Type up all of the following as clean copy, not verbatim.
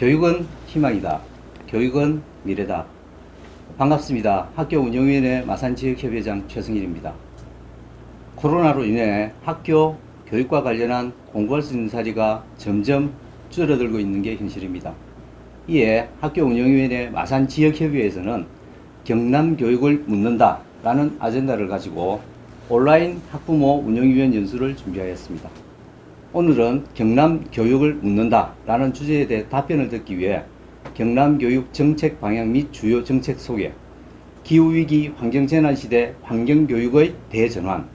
교육은 희망이다. 교육은 미래다. 반갑습니다. 학교 운영위원회 마산지역협의회장 최승일입니다. 코로나로 인해 학교 교육과 관련한 공부할 수 있는 자리가 점점 줄어들고 있는 게 현실입니다. 이에 학교 운영위원회 마산지역협의회에서는 경남교육을 묻는다 라는 아젠다를 가지고 온라인 학부모 운영위원 연수를 준비하였습니다. 오늘은 경남교육을 묻는다 라는 주제에 대해 답변을 듣기 위해 경남교육 정책 방향 및 주요 정책 소개, 기후위기 환경재난시대 환경교육의 대전환,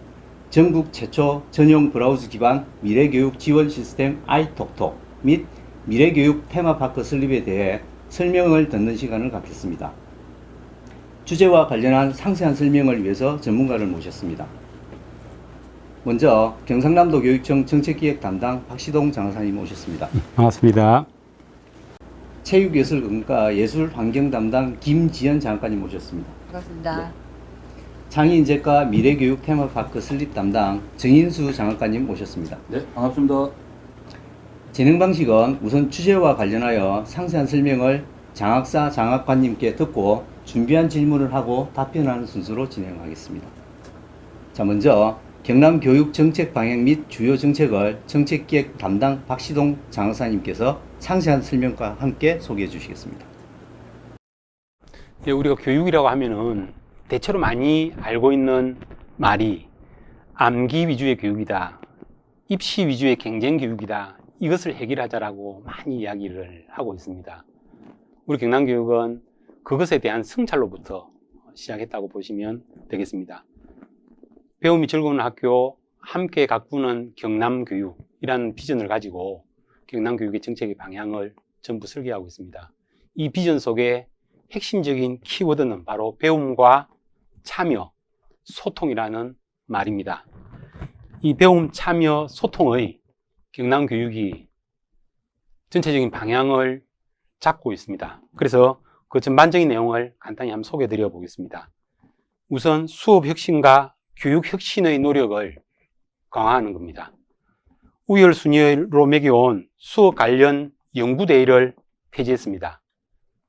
전국 최초 전용 브라우저 기반 미래교육 지원 시스템 아이톡톡 및 미래교육 테마파크 설립에 대해 설명을 듣는 시간을 갖겠습니다. 주제와 관련한 상세한 설명을 위해서 전문가를 모셨습니다. 먼저 경상남도 교육청 정책기획 담당 박시동 장사님 오셨습니다. 반갑습니다. 체육예술공과 예술환경 담당 김지연 장관님 모셨습니다. 반갑습니다. 네. 창의인재과 미래교육 테마파크 설립 담당 정인수 장학관님 모셨습니다. 네, 반갑습니다. 진행 방식은 우선 주제와 관련하여 상세한 설명을 장학사 장학관님께 듣고 준비한 질문을 하고 답변하는 순서로 진행하겠습니다. 자, 먼저 경남교육 정책 방향 및 주요 정책을 정책기획 담당 박시동 장학사님께서 상세한 설명과 함께 소개해 주시겠습니다. 우리가 교육이라고 하면은 대체로 많이 알고 있는 말이 암기 위주의 교육이다, 입시 위주의 경쟁 교육이다, 이것을 해결하자라고 많이 이야기를 하고 있습니다. 우리 경남교육은 그것에 대한 성찰로부터 시작했다고 보시면 되겠습니다. 배움이 즐거운 학교, 함께 가꾸는 경남교육이라는 비전을 가지고 경남교육의 정책의 방향을 전부 설계하고 있습니다. 이 비전 속에 핵심적인 키워드는 바로 배움과 참여, 소통이라는 말입니다. 이 배움, 참여, 소통의 경남교육이 전체적인 방향을 잡고 있습니다. 그래서 그 전반적인 내용을 간단히 한번 소개해 드려 보겠습니다. 우선 수업 혁신과 교육 혁신의 노력을 강화하는 겁니다. 우열순위로 매겨온 수업 관련 연구대회를 폐지했습니다.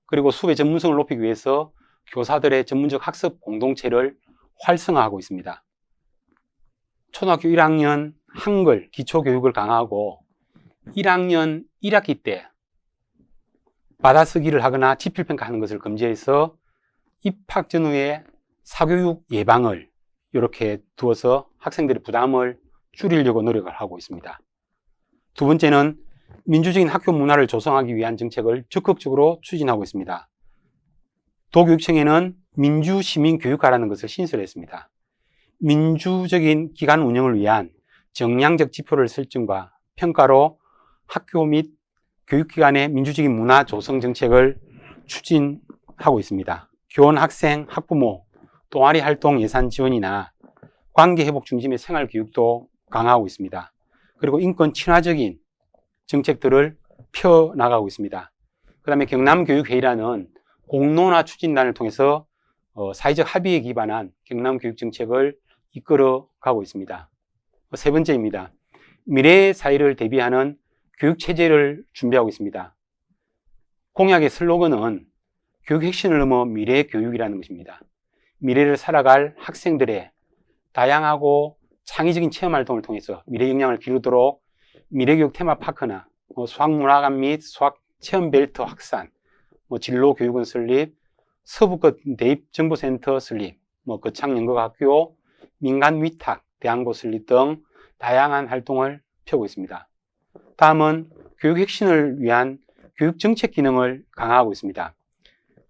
그리고 수업의 전문성을 높이기 위해서 교사들의 전문적 학습 공동체를 활성화하고 있습니다. 초등학교 1학년 한글 기초교육을 강화하고 1학년 1학기 때 받아쓰기를 하거나 지필평가하는 것을 금지해서 입학 전후에 사교육 예방을 이렇게 두어서 학생들의 부담을 줄이려고 노력을 하고 있습니다. 두 번째는 민주적인 학교 문화를 조성하기 위한 정책을 적극적으로 추진하고 있습니다. 도교육청에는 민주시민교육과라는 것을 신설했습니다. 민주적인 기관 운영을 위한 정량적 지표를 설정과 평가로 학교 및 교육기관의 민주적인 문화 조성 정책을 추진하고 있습니다. 교원, 학생, 학부모, 동아리 활동 예산 지원이나 관계 회복 중심의 생활 교육도 강화하고 있습니다. 그리고 인권 친화적인 정책들을 펴나가고 있습니다. 그 다음에 경남교육회의라는 공론화 추진단을 통해서 사회적 합의에 기반한 경남교육 정책을 이끌어 가고 있습니다. 세 번째입니다. 미래의 사회를 대비하는 교육체제를 준비하고 있습니다. 공약의 슬로건은 교육 혁신을 넘어 미래의 교육이라는 것입니다. 미래를 살아갈 학생들의 다양하고 창의적인 체험활동을 통해서 미래 역량을 기르도록 미래교육 테마파크나 수학문화관 및 수학체험벨트 확산, 진로교육원 설립, 서부끝 대입정보센터 설립, 거창연극학교, 민간위탁, 대학고 설립 등 다양한 활동을 펴고 있습니다. 다음은 교육 혁신을 위한 교육정책 기능을 강화하고 있습니다.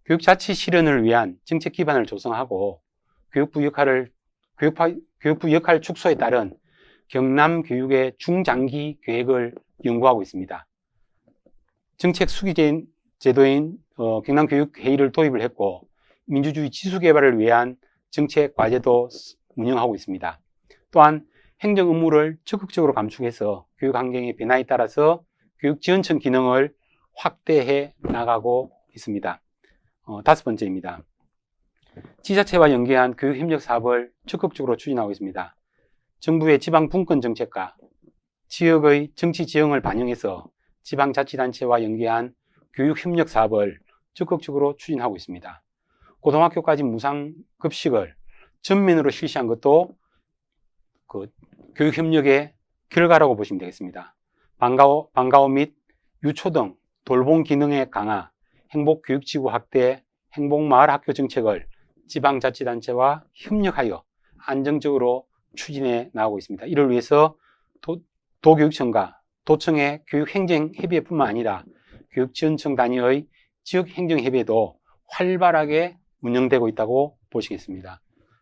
교육자치 실현을 위한 정책 기반을 조성하고 교육부 역할 축소에 따른 경남교육의 중장기 계획을 연구하고 있습니다. 정책 수기 제도인 경남교육회의를 도입을 했고 민주주의 지수개발을 위한 정책 과제도 운영하고 있습니다. 또한 행정 업무를 적극적으로 감축해서 교육 환경의 변화에 따라서 교육지원청 기능을 확대해 나가고 있습니다. 다섯 번째입니다. 지자체와 연계한 교육협력 사업을 적극적으로 추진하고 있습니다. 정부의 지방분권 정책과 지역의 정치 지형을 반영해서 지방자치단체와 연계한 교육 협력 사업을 적극적으로 추진하고 있습니다. 고등학교까지 무상 급식을 전면으로 실시한 것도 그 교육 협력의 결과라고 보시면 되겠습니다. 방과후 및 유초등 돌봄 기능의 강화, 행복교육지구 확대, 행복마을학교 정책을 지방자치단체와 협력하여 안정적으로 추진해 나가고 있습니다. 이를 위해서 도교육청과 도청의 교육행정협의회뿐만 아니라 교육지원청 단위의 지역행정협의회도 활발하게 운영되고 있다고 보시겠습니다.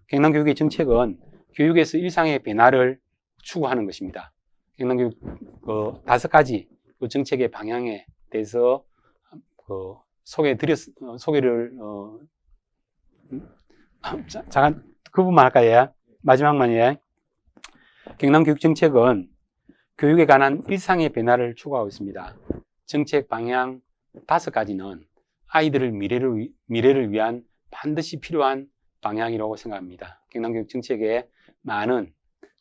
경남교육의 정책은 교육에서 일상의 변화를 추구하는 것입니다. 경남교육 5가지 그 정책의 방향에 대해서 소개를 잠깐 그 부분만 할까요? 마지막만요. 경남교육정책은 교육에 관한 일상의 변화를 추구하고 있습니다. 정책 방향 5가지는 아이들의 미래를 위한 반드시 필요한 방향이라고 생각합니다. 경남교육정책에 많은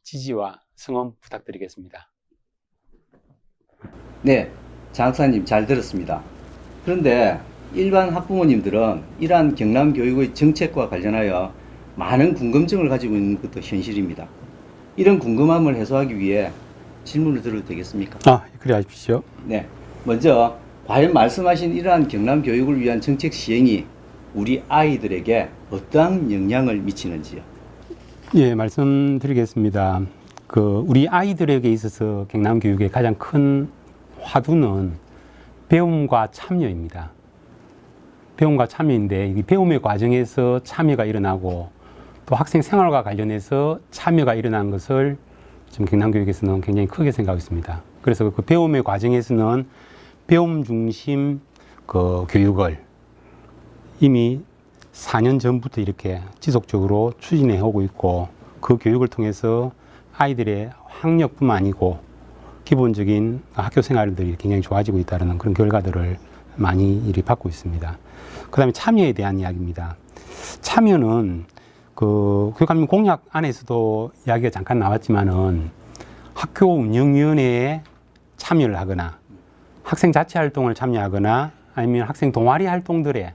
지지와 성원 부탁드리겠습니다. 네, 장 학사님 잘 들었습니다. 그런데 일반 학부모님들은 이러한 경남교육의 정책과 관련하여 많은 궁금증을 가지고 있는 것도 현실입니다. 이런 궁금함을 해소하기 위해 질문을 드려도 되겠습니까? 그래 하십시오. 네, 먼저 과연 말씀하신 이러한 경남교육을 위한 정책 시행이 우리 아이들에게 어떠한 영향을 미치는지요? 예, 말씀드리겠습니다. 우리 아이들에게 있어서 경남교육의 가장 큰 화두는 배움과 참여입니다. 배움과 참여인데, 이 배움의 과정에서 참여가 일어나고 또 학생 생활과 관련해서 참여가 일어나는 것을 지금 경남교육에서는 굉장히 크게 생각하고 있습니다. 그래서 그 배움의 과정에서는 배움 중심 교육을 이미 4년 전부터 이렇게 지속적으로 추진해 오고 있고, 그 교육을 통해서 아이들의 학력뿐만 아니고 기본적인 학교 생활들이 굉장히 좋아지고 있다는 그런 결과들을 많이 받고 있습니다. 그 다음에 참여에 대한 이야기입니다. 참여는 교육감님 공약 안에서도 이야기가 잠깐 나왔지만은 학교 운영위원회에 참여를 하거나 학생 자치 활동을 참여하거나 아니면 학생 동아리 활동들에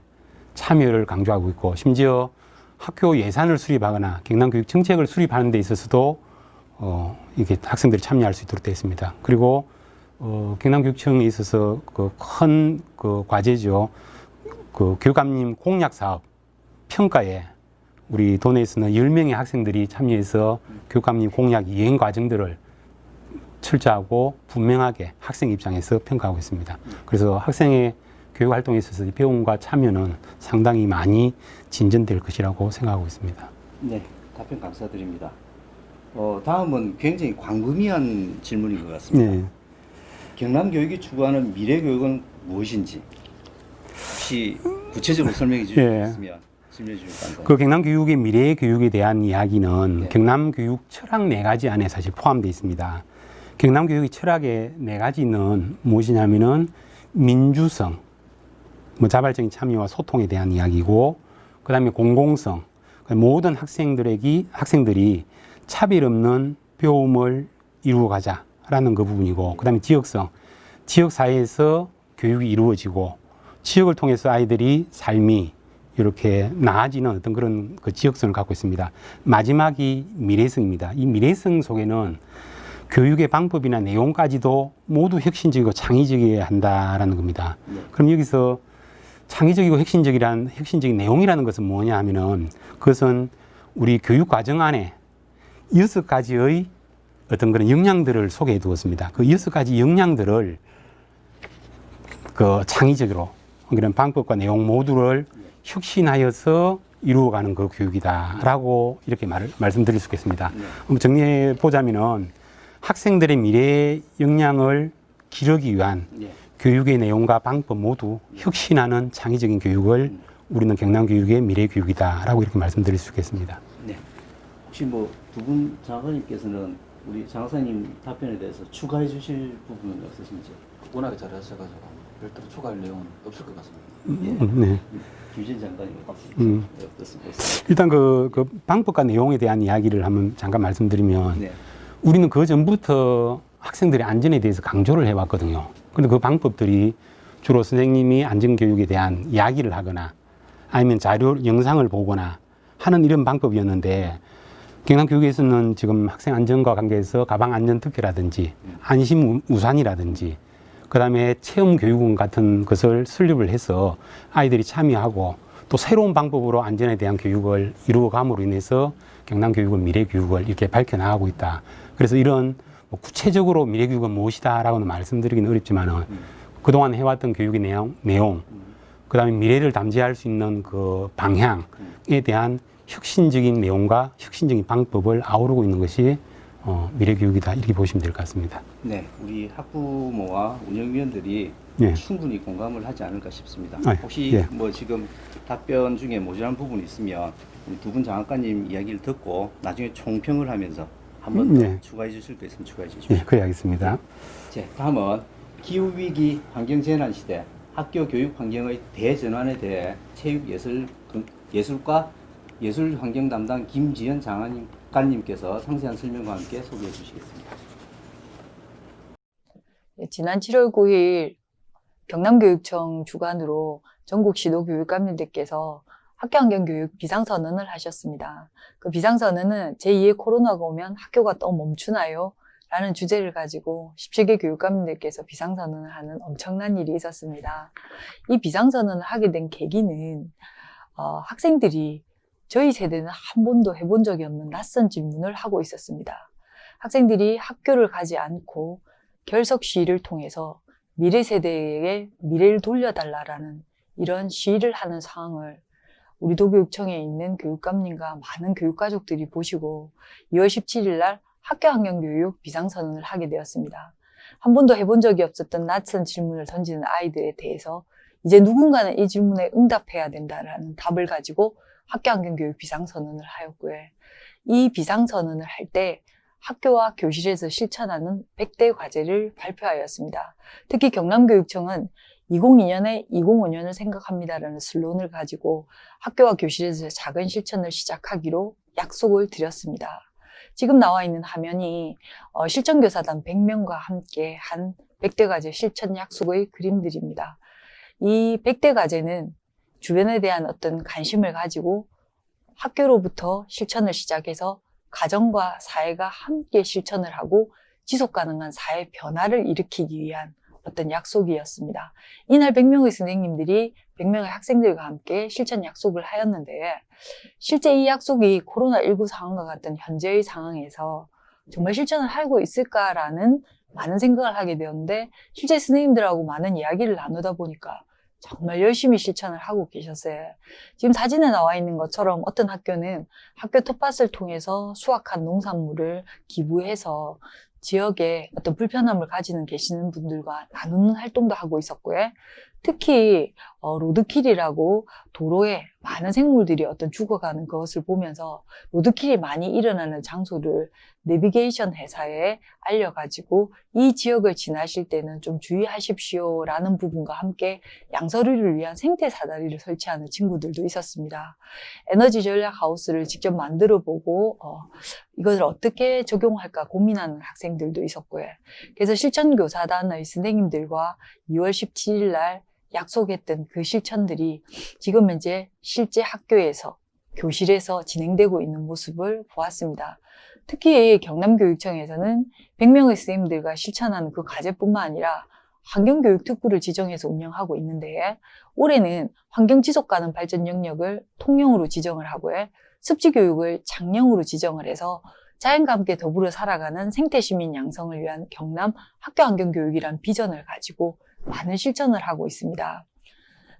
참여를 강조하고 있고, 심지어 학교 예산을 수립하거나 경남교육 정책을 수립하는 데 있어서도 이게 학생들이 참여할 수 있도록 되어 있습니다. 그리고 경남교육청에 있어서 큰 과제죠. 교육감님 공약 사업 평가에 우리 도내에서는 10명의 학생들이 참여해서 교육감님 공약 이행 과정들을 철저하고 분명하게 학생 입장에서 평가하고 있습니다. 그래서 학생의 교육 활동에 있어서 배움과 참여는 상당히 많이 진전될 것이라고 생각하고 있습니다. 네, 답변 감사드립니다. 다음은 굉장히 광범위한 질문인 것 같습니다. 네. 경남교육이 추구하는 미래교육은 무엇인지 혹시 구체적으로 설명해 주시겠으면 설명해 주시면 감사합니다. 경남교육의 미래교육에 대한 이야기는 네. 경남교육 철학 4가지 안에 사실 포함되어 있습니다. 경남교육의 철학의 4가지는 무엇이냐면은 민주성, 자발적인 참여와 소통에 대한 이야기고, 그 다음에 공공성, 모든 학생들이 차별 없는 배움을 이루어가자라는 그 부분이고, 그 다음에 지역성, 지역사회에서 교육이 이루어지고 지역을 통해서 아이들이 삶이 이렇게 나아지는 어떤 그런 지역성을 갖고 있습니다. 마지막이 미래성입니다. 이 미래성 속에는 교육의 방법이나 내용까지도 모두 혁신적이고 창의적이어야 한다라는 겁니다. 그럼 여기서 창의적이고 혁신적인 내용이라는 것은 뭐냐 하면은, 그것은 우리 교육 과정 안에 6가지의 어떤 그런 역량들을 소개해 두었습니다. 그 6가지 역량들을 창의적으로 그런 방법과 내용 모두를 혁신하여서 이루어가는 그 교육이다라고 이렇게 말씀드릴 수 있겠습니다. 정리해 보자면은 학생들의 미래 역량을 기르기 위한 교육의 내용과 방법 모두 혁신하는 창의적인 교육을 우리는 경남교육의 미래교육이다라고 이렇게 말씀드릴 수 있겠습니다. 네. 혹시 두 분 장학사님께서는 우리 장학사님 답변에 대해서 추가해 주실 부분은 없으신지? 워낙에 잘 하셔가지고 별도로 추가할 내용은 없을 것 같습니다. 네. 김진 장관님 어떻습니까? 일단 그 방법과 내용에 대한 이야기를 한번 잠깐 말씀드리면, 네. 우리는 그 전부터 학생들의 안전에 대해서 강조를 해왔거든요. 그런데 그 방법들이 주로 선생님이 안전교육에 대한 이야기를 하거나 아니면 자료, 영상을 보거나 하는 이런 방법이었는데 경남교육에서는 지금 학생 안전과 관계해서 가방 안전 투표라든지 안심 우산이라든지 그다음에 체험 교육원 같은 것을 설립을 해서 아이들이 참여하고 또 새로운 방법으로 안전에 대한 교육을 이루어감으로 인해서 경남교육은 미래교육을 이렇게 밝혀나가고 있다. 그래서 이런 뭐 구체적으로 미래교육은 무엇이다라고는 말씀드리기는 어렵지만은 그동안 해왔던 교육의 내용, 그다음에 미래를 담재할 수 있는 그 방향에 대한 혁신적인 내용과 혁신적인 방법을 아우르고 있는 것이 미래교육이다 이렇게 보시면 될 것 같습니다. 네, 우리 학부모와 운영위원들이 예. 충분히 공감을 하지 않을까 싶습니다. 아, 혹시 예. 뭐 지금 답변 중에 모자란 부분이 있으면 우리 두 분 장학관님 이야기를 듣고 나중에 총평을 하면서 한 번 더 예. 추가해 주실 거 있으면 추가해 주십시오. 예, 그래 하겠습니다. 자, 다음은 기후위기 환경재난 시대 학교 교육 환경의 대전환에 대해 체육예술과 예술환경 담당 김지연 장학관님께서 상세한 설명과 함께 소개해 주시겠습니다. 네, 지난 7월 9일 경남교육청 주관으로 전국 시도교육감님들께서 학교환경교육 비상선언을 하셨습니다. 그 비상선언은 제2의 코로나가 오면 학교가 또 멈추나요? 라는 주제를 가지고 17개 교육감님들께서 비상선언을 하는 엄청난 일이 있었습니다. 이 비상선언을 하게 된 계기는 학생들이 저희 세대는 한 번도 해본 적이 없는 낯선 질문을 하고 있었습니다. 학생들이 학교를 가지 않고 결석 시위를 통해서 미래 세대에게 미래를 돌려달라라는 이런 시위를 하는 상황을 우리 도교육청에 있는 교육감님과 많은 교육가족들이 보시고 2월 17일 날 학교환경교육 비상선언을 하게 되었습니다. 한 번도 해본 적이 없었던 낯선 질문을 던지는 아이들에 대해서 이제 누군가는 이 질문에 응답해야 된다라는 답을 가지고 학교환경교육 비상선언을 하였고요. 이 비상선언을 할 때 학교와 교실에서 실천하는 100대 과제를 발표하였습니다. 특히 경남교육청은 2002년에 2005년을 생각합니다라는 슬로건을 가지고 학교와 교실에서 작은 실천을 시작하기로 약속을 드렸습니다. 지금 나와 있는 화면이 실전교사단 100명과 함께 한 100대 과제 실천 약속의 그림들입니다. 이 100대 과제는 주변에 대한 어떤 관심을 가지고 학교로부터 실천을 시작해서 가정과 사회가 함께 실천을 하고 지속 가능한 사회 변화를 일으키기 위한 어떤 약속이었습니다. 이날 100명의 선생님들이 100명의 학생들과 함께 실천 약속을 하였는데 실제 이 약속이 코로나19 상황과 같은 현재의 상황에서 정말 실천을 하고 있을까라는 많은 생각을 하게 되었는데 실제 선생님들하고 많은 이야기를 나누다 보니까 정말 열심히 실천을 하고 계셨어요. 지금 사진에 나와 있는 것처럼 어떤 학교는 학교 텃밭을 통해서 수확한 농산물을 기부해서 지역에 어떤 불편함을 가지는 계시는 분들과 나누는 활동도 하고 있었고요. 특히 로드킬이라고 도로에 많은 생물들이 어떤 죽어가는 것을 보면서 로드킬이 많이 일어나는 장소를 내비게이션 회사에 알려가지고 이 지역을 지나실 때는 좀 주의하십시오라는 부분과 함께 양서류를 위한 생태 사다리를 설치하는 친구들도 있었습니다. 에너지 전략 하우스를 직접 만들어보고 이것을 어떻게 적용할까 고민하는 학생들도 있었고요. 그래서 실천교사단의 선생님들과 2월 17일 날 약속했던 그 실천들이 지금 현재 실제 학교에서 교실에서 진행되고 있는 모습을 보았습니다. 특히 경남교육청에서는 100명의 선생님들과 실천하는 그 과제뿐만 아니라 환경교육특구를 지정해서 운영하고 있는데 올해는 환경지속가능 발전 영역을 통영으로 지정을 하고요. 습지교육을 장령으로 지정을 해서 자연과 함께 더불어 살아가는 생태시민 양성을 위한 경남 학교환경교육이라는 비전을 가지고 많은 실천을 하고 있습니다.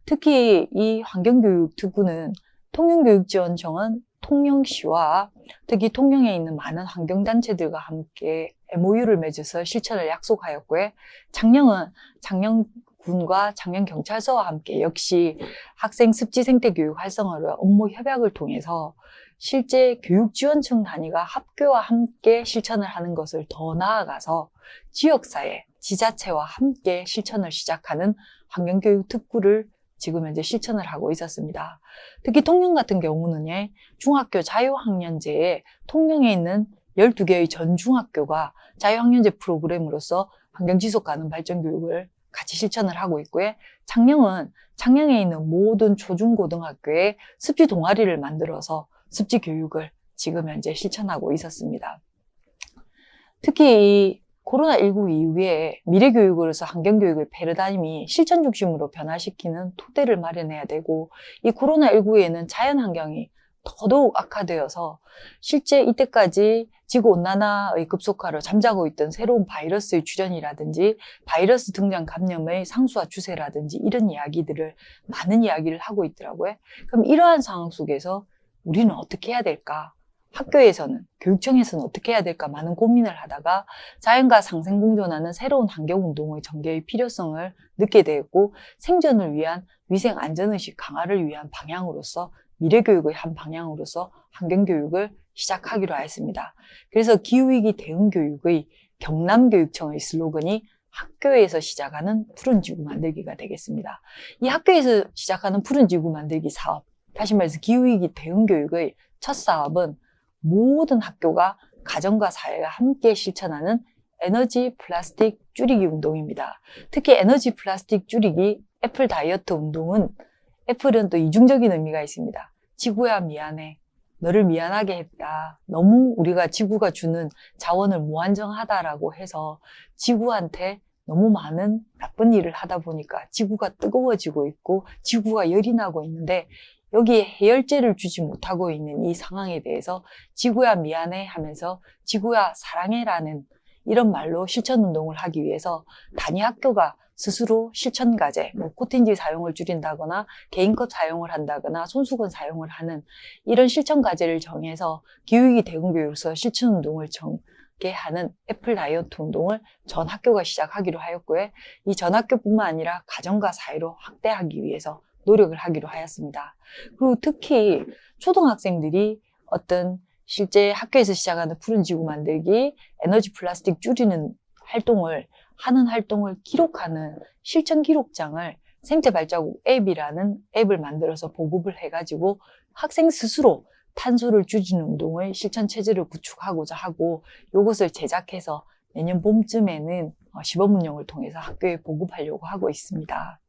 특히 이 환경교육특구는 통영교육지원청은 통영시와 특히 통영에 있는 많은 환경단체들과 함께 MOU를 맺어서 실천을 약속하였고요. 장령은 장령군과 장령경찰서와 함께 역시 학생 습지 생태교육 활성화를 업무 협약을 통해서 실제 교육지원청 단위가 학교와 함께 실천을 하는 것을 더 나아가서 지역사회, 지자체와 함께 실천을 시작하는 환경교육 특구를 지금 현재 실천을 하고 있었습니다. 특히 통영 같은 경우는 중학교 자유학년제에 통영에 있는 12개의 전 중학교가 자유학년제 프로그램으로서 환경지속가능 발전교육을 같이 실천을 하고 있고요. 창녕에 있는 모든 초중고등학교에 습지 동아리를 만들어서 습지 교육을 지금 현재 실천하고 있었습니다. 특히 이 코로나19 이후에 미래교육으로서 환경교육의 패러다임이 실천 중심으로 변화시키는 토대를 마련해야 되고, 이 코로나19에는 자연환경이 더더욱 악화되어서 실제 이때까지 지구온난화의 급속화로 잠자고 있던 새로운 바이러스의 출현이라든지 바이러스 등장 감염의 상수와 추세라든지 이런 이야기들을 많은 이야기를 하고 있더라고요. 그럼 이러한 상황 속에서 우리는 어떻게 해야 될까? 학교에서는, 교육청에서는 어떻게 해야 될까 많은 고민을 하다가 자연과 상생공존하는 새로운 환경운동의 전개의 필요성을 느끼게 되었고, 생존을 위한 위생 안전의식 강화를 위한 방향으로서 미래교육의 한 방향으로서 환경교육을 시작하기로 하였습니다. 그래서 기후위기 대응교육의 경남교육청의 슬로건이 학교에서 시작하는 푸른 지구 만들기가 되겠습니다. 이 학교에서 시작하는 푸른 지구 만들기 사업, 다시 말해서 기후위기 대응교육의 첫 사업은 모든 학교가 가정과 사회가 함께 실천하는 에너지 플라스틱 줄이기 운동입니다. 특히 에너지 플라스틱 줄이기 애플 다이어트 운동은, 애플은 또 이중적인 의미가 있습니다. 지구야 미안해. 너를 미안하게 했다. 너무 우리가 지구가 주는 자원을 무한정하다라고 해서 지구한테 너무 많은 나쁜 일을 하다 보니까 지구가 뜨거워지고 있고 지구가 열이 나고 있는데, 여기에 해열제를 주지 못하고 있는 이 상황에 대해서 지구야 미안해 하면서 지구야 사랑해라는 이런 말로 실천운동을 하기 위해서 단위 학교가 스스로 실천과제, 코팅지 사용을 줄인다거나 개인컵 사용을 한다거나 손수건 사용을 하는 이런 실천과제를 정해서 기후위기 대응교육으로서 실천운동을 전개하는 애플 다이어트 운동을 전 학교가 시작하기로 하였고요. 이 전 학교뿐만 아니라 가정과 사회로 확대하기 위해서 노력을 하기로 하였습니다. 그리고 특히 초등학생들이 어떤 실제 학교에서 시작하는 푸른 지구 만들기, 에너지 플라스틱 줄이는 활동을 기록하는 실천 기록장을 생태 발자국 앱이라는 앱을 만들어서 보급을 해가지고 학생 스스로 탄소를 줄이는 운동의 실천 체제를 구축하고자 하고, 이것을 제작해서 내년 봄쯤에는 시범 운영을 통해서 학교에 보급하려고 하고 있습니다.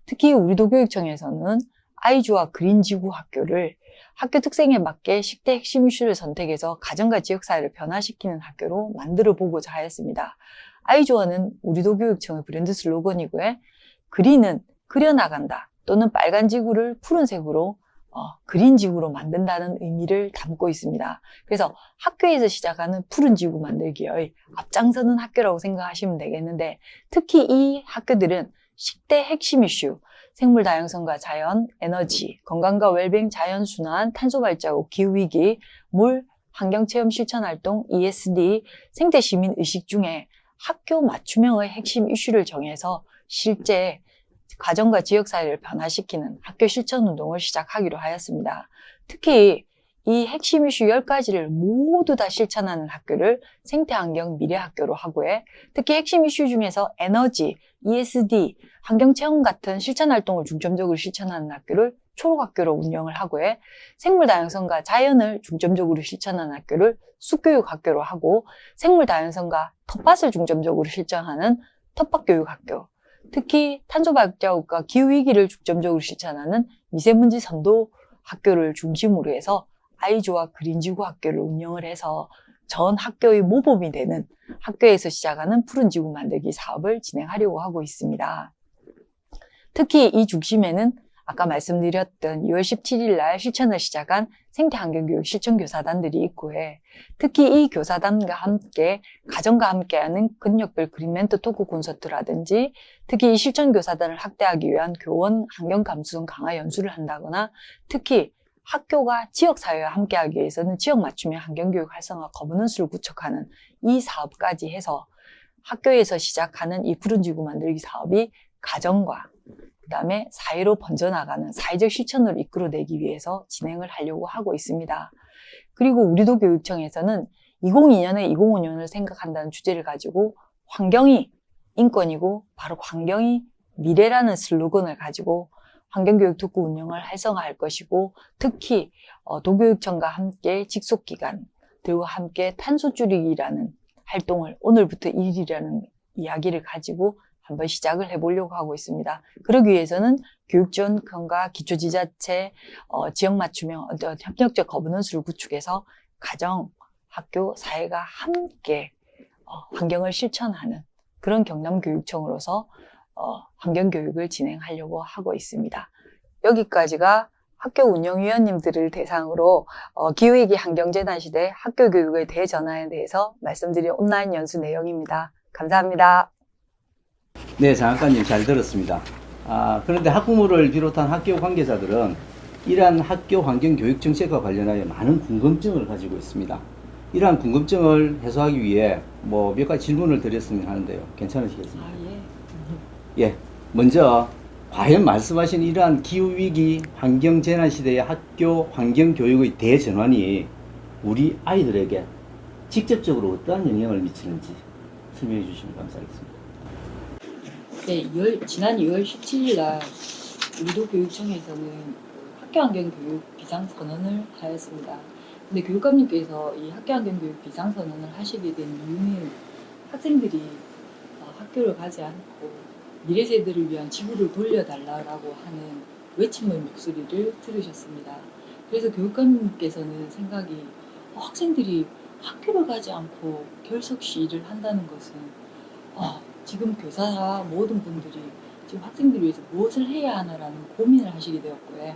특히 우리 도교육청에서는 아이주와 그린지구 학교를 학교 특성에 맞게 10대 핵심 이슈를 선택해서 가정과 지역사회를 변화시키는 학교로 만들어 보고자 하였습니다. 아이주어는 우리 도교육청의 브랜드 슬로건이고요. 그린은 그려나간다 또는 빨간 지구를 푸른색으로 그린 지구로 만든다는 의미를 담고 있습니다. 그래서 학교에서 시작하는 푸른 지구 만들기의 앞장서는 학교라고 생각하시면 되겠는데, 특히 이 학교들은 10대 핵심 이슈, 생물 다양성과 자연, 에너지, 건강과 웰빙, 자연순환, 탄소 발자국, 기후위기, 물, 환경체험 실천활동, ESD, 생태시민 의식 중에 학교 맞춤형의 핵심 이슈를 정해서 실제 가정과 지역사회를 변화시키는 학교 실천운동을 시작하기로 하였습니다. 특히 이 핵심 이슈 10가지를 모두 다 실천하는 학교를 생태환경 미래학교로 하고요. 특히 핵심 이슈 중에서 에너지, ESD, 환경체험 같은 실천활동을 중점적으로 실천하는 학교를 초록학교로 운영을 하고요. 생물다양성과 자연을 중점적으로 실천하는 학교를 숲교육학교로 하고, 생물다양성과 텃밭을 중점적으로 실천하는 텃밭교육학교, 특히 탄소 발자국과 기후위기를 중점적으로 실천하는 미세먼지 선도 학교를 중심으로 해서 아이주와 그린지구 학교를 운영을 해서 전 학교의 모범이 되는 학교에서 시작하는 푸른 지구 만들기 사업을 진행하려고 하고 있습니다. 특히 이 중심에는 아까 말씀드렸던 2월 17일 날 실천을 시작한 생태환경교육 실천교사단들이 있고요. 특히 이 교사단과 함께 가정과 함께하는 근역별 그린멘토 토크 콘서트라든지, 특히 이 실천교사단을 확대하기 위한 교원 환경감수성 강화 연수를 한다거나, 특히 학교가 지역사회와 함께하기 위해서는 지역 맞춤형 환경교육 활성화 거버넌스를 구축하는 이 사업까지 해서 학교에서 시작하는 이 푸른 지구 만들기 사업이 가정과 그 다음에 사회로 번져나가는 사회적 실천을 이끌어내기 위해서 진행을 하려고 하고 있습니다. 그리고 우리도 교육청에서는 2002년에 2005년을 생각한다는 주제를 가지고 환경이 인권이고 바로 환경이 미래라는 슬로건을 가지고 환경교육 특구 운영을 활성화할 것이고, 특히 도교육청과 함께 직속기관들과 함께 탄소 줄이기라는 활동을 오늘부터 1일이라는 이야기를 가지고 한번 시작을 해보려고 하고 있습니다. 그러기 위해서는 교육지원권과 기초지자체, 지역 맞춤형 어떤 협력적 거버넌스를 구축해서 가정, 학교, 사회가 함께 환경을 실천하는 그런 경남교육청으로서 환경교육을 진행하려고 하고 있습니다. 여기까지가 학교 운영위원님들을 대상으로 기후위기 환경재난 시대 학교교육의 대전환에 대해서 말씀드린 온라인 연수 내용입니다. 감사합니다. 네, 장학관님 잘 들었습니다. 그런데 학부모를 비롯한 학교 관계자들은 이러한 학교 환경 교육 정책과 관련하여 많은 궁금증을 가지고 있습니다. 이러한 궁금증을 해소하기 위해 뭐 몇 가지 질문을 드렸으면 하는데요. 괜찮으시겠습니까? 예. 먼저 과연 말씀하신 이러한 기후위기 환경재난 시대의 학교 환경교육의 대전환이 우리 아이들에게 직접적으로 어떠한 영향을 미치는지 설명해 주시면 감사하겠습니다. 네, 지난 2월 17일 날 우리도 교육청에서는 학교환경교육 비상선언을 하였습니다. 근데 교육감님께서 이 학교환경교육 비상선언을 하시게 된 이유는 학생들이 학교를 가지 않고 미래 세대를 위한 지구를 돌려달라고 하는 외침의 목소리를 들으셨습니다. 그래서 교육감님께서는 생각이 학생들이 학교를 가지 않고 결석시 일을 한다는 것은 지금 교사 모든 분들이 지금 학생들을 위해서 무엇을 해야 하나라는 고민을 하시게 되었고요.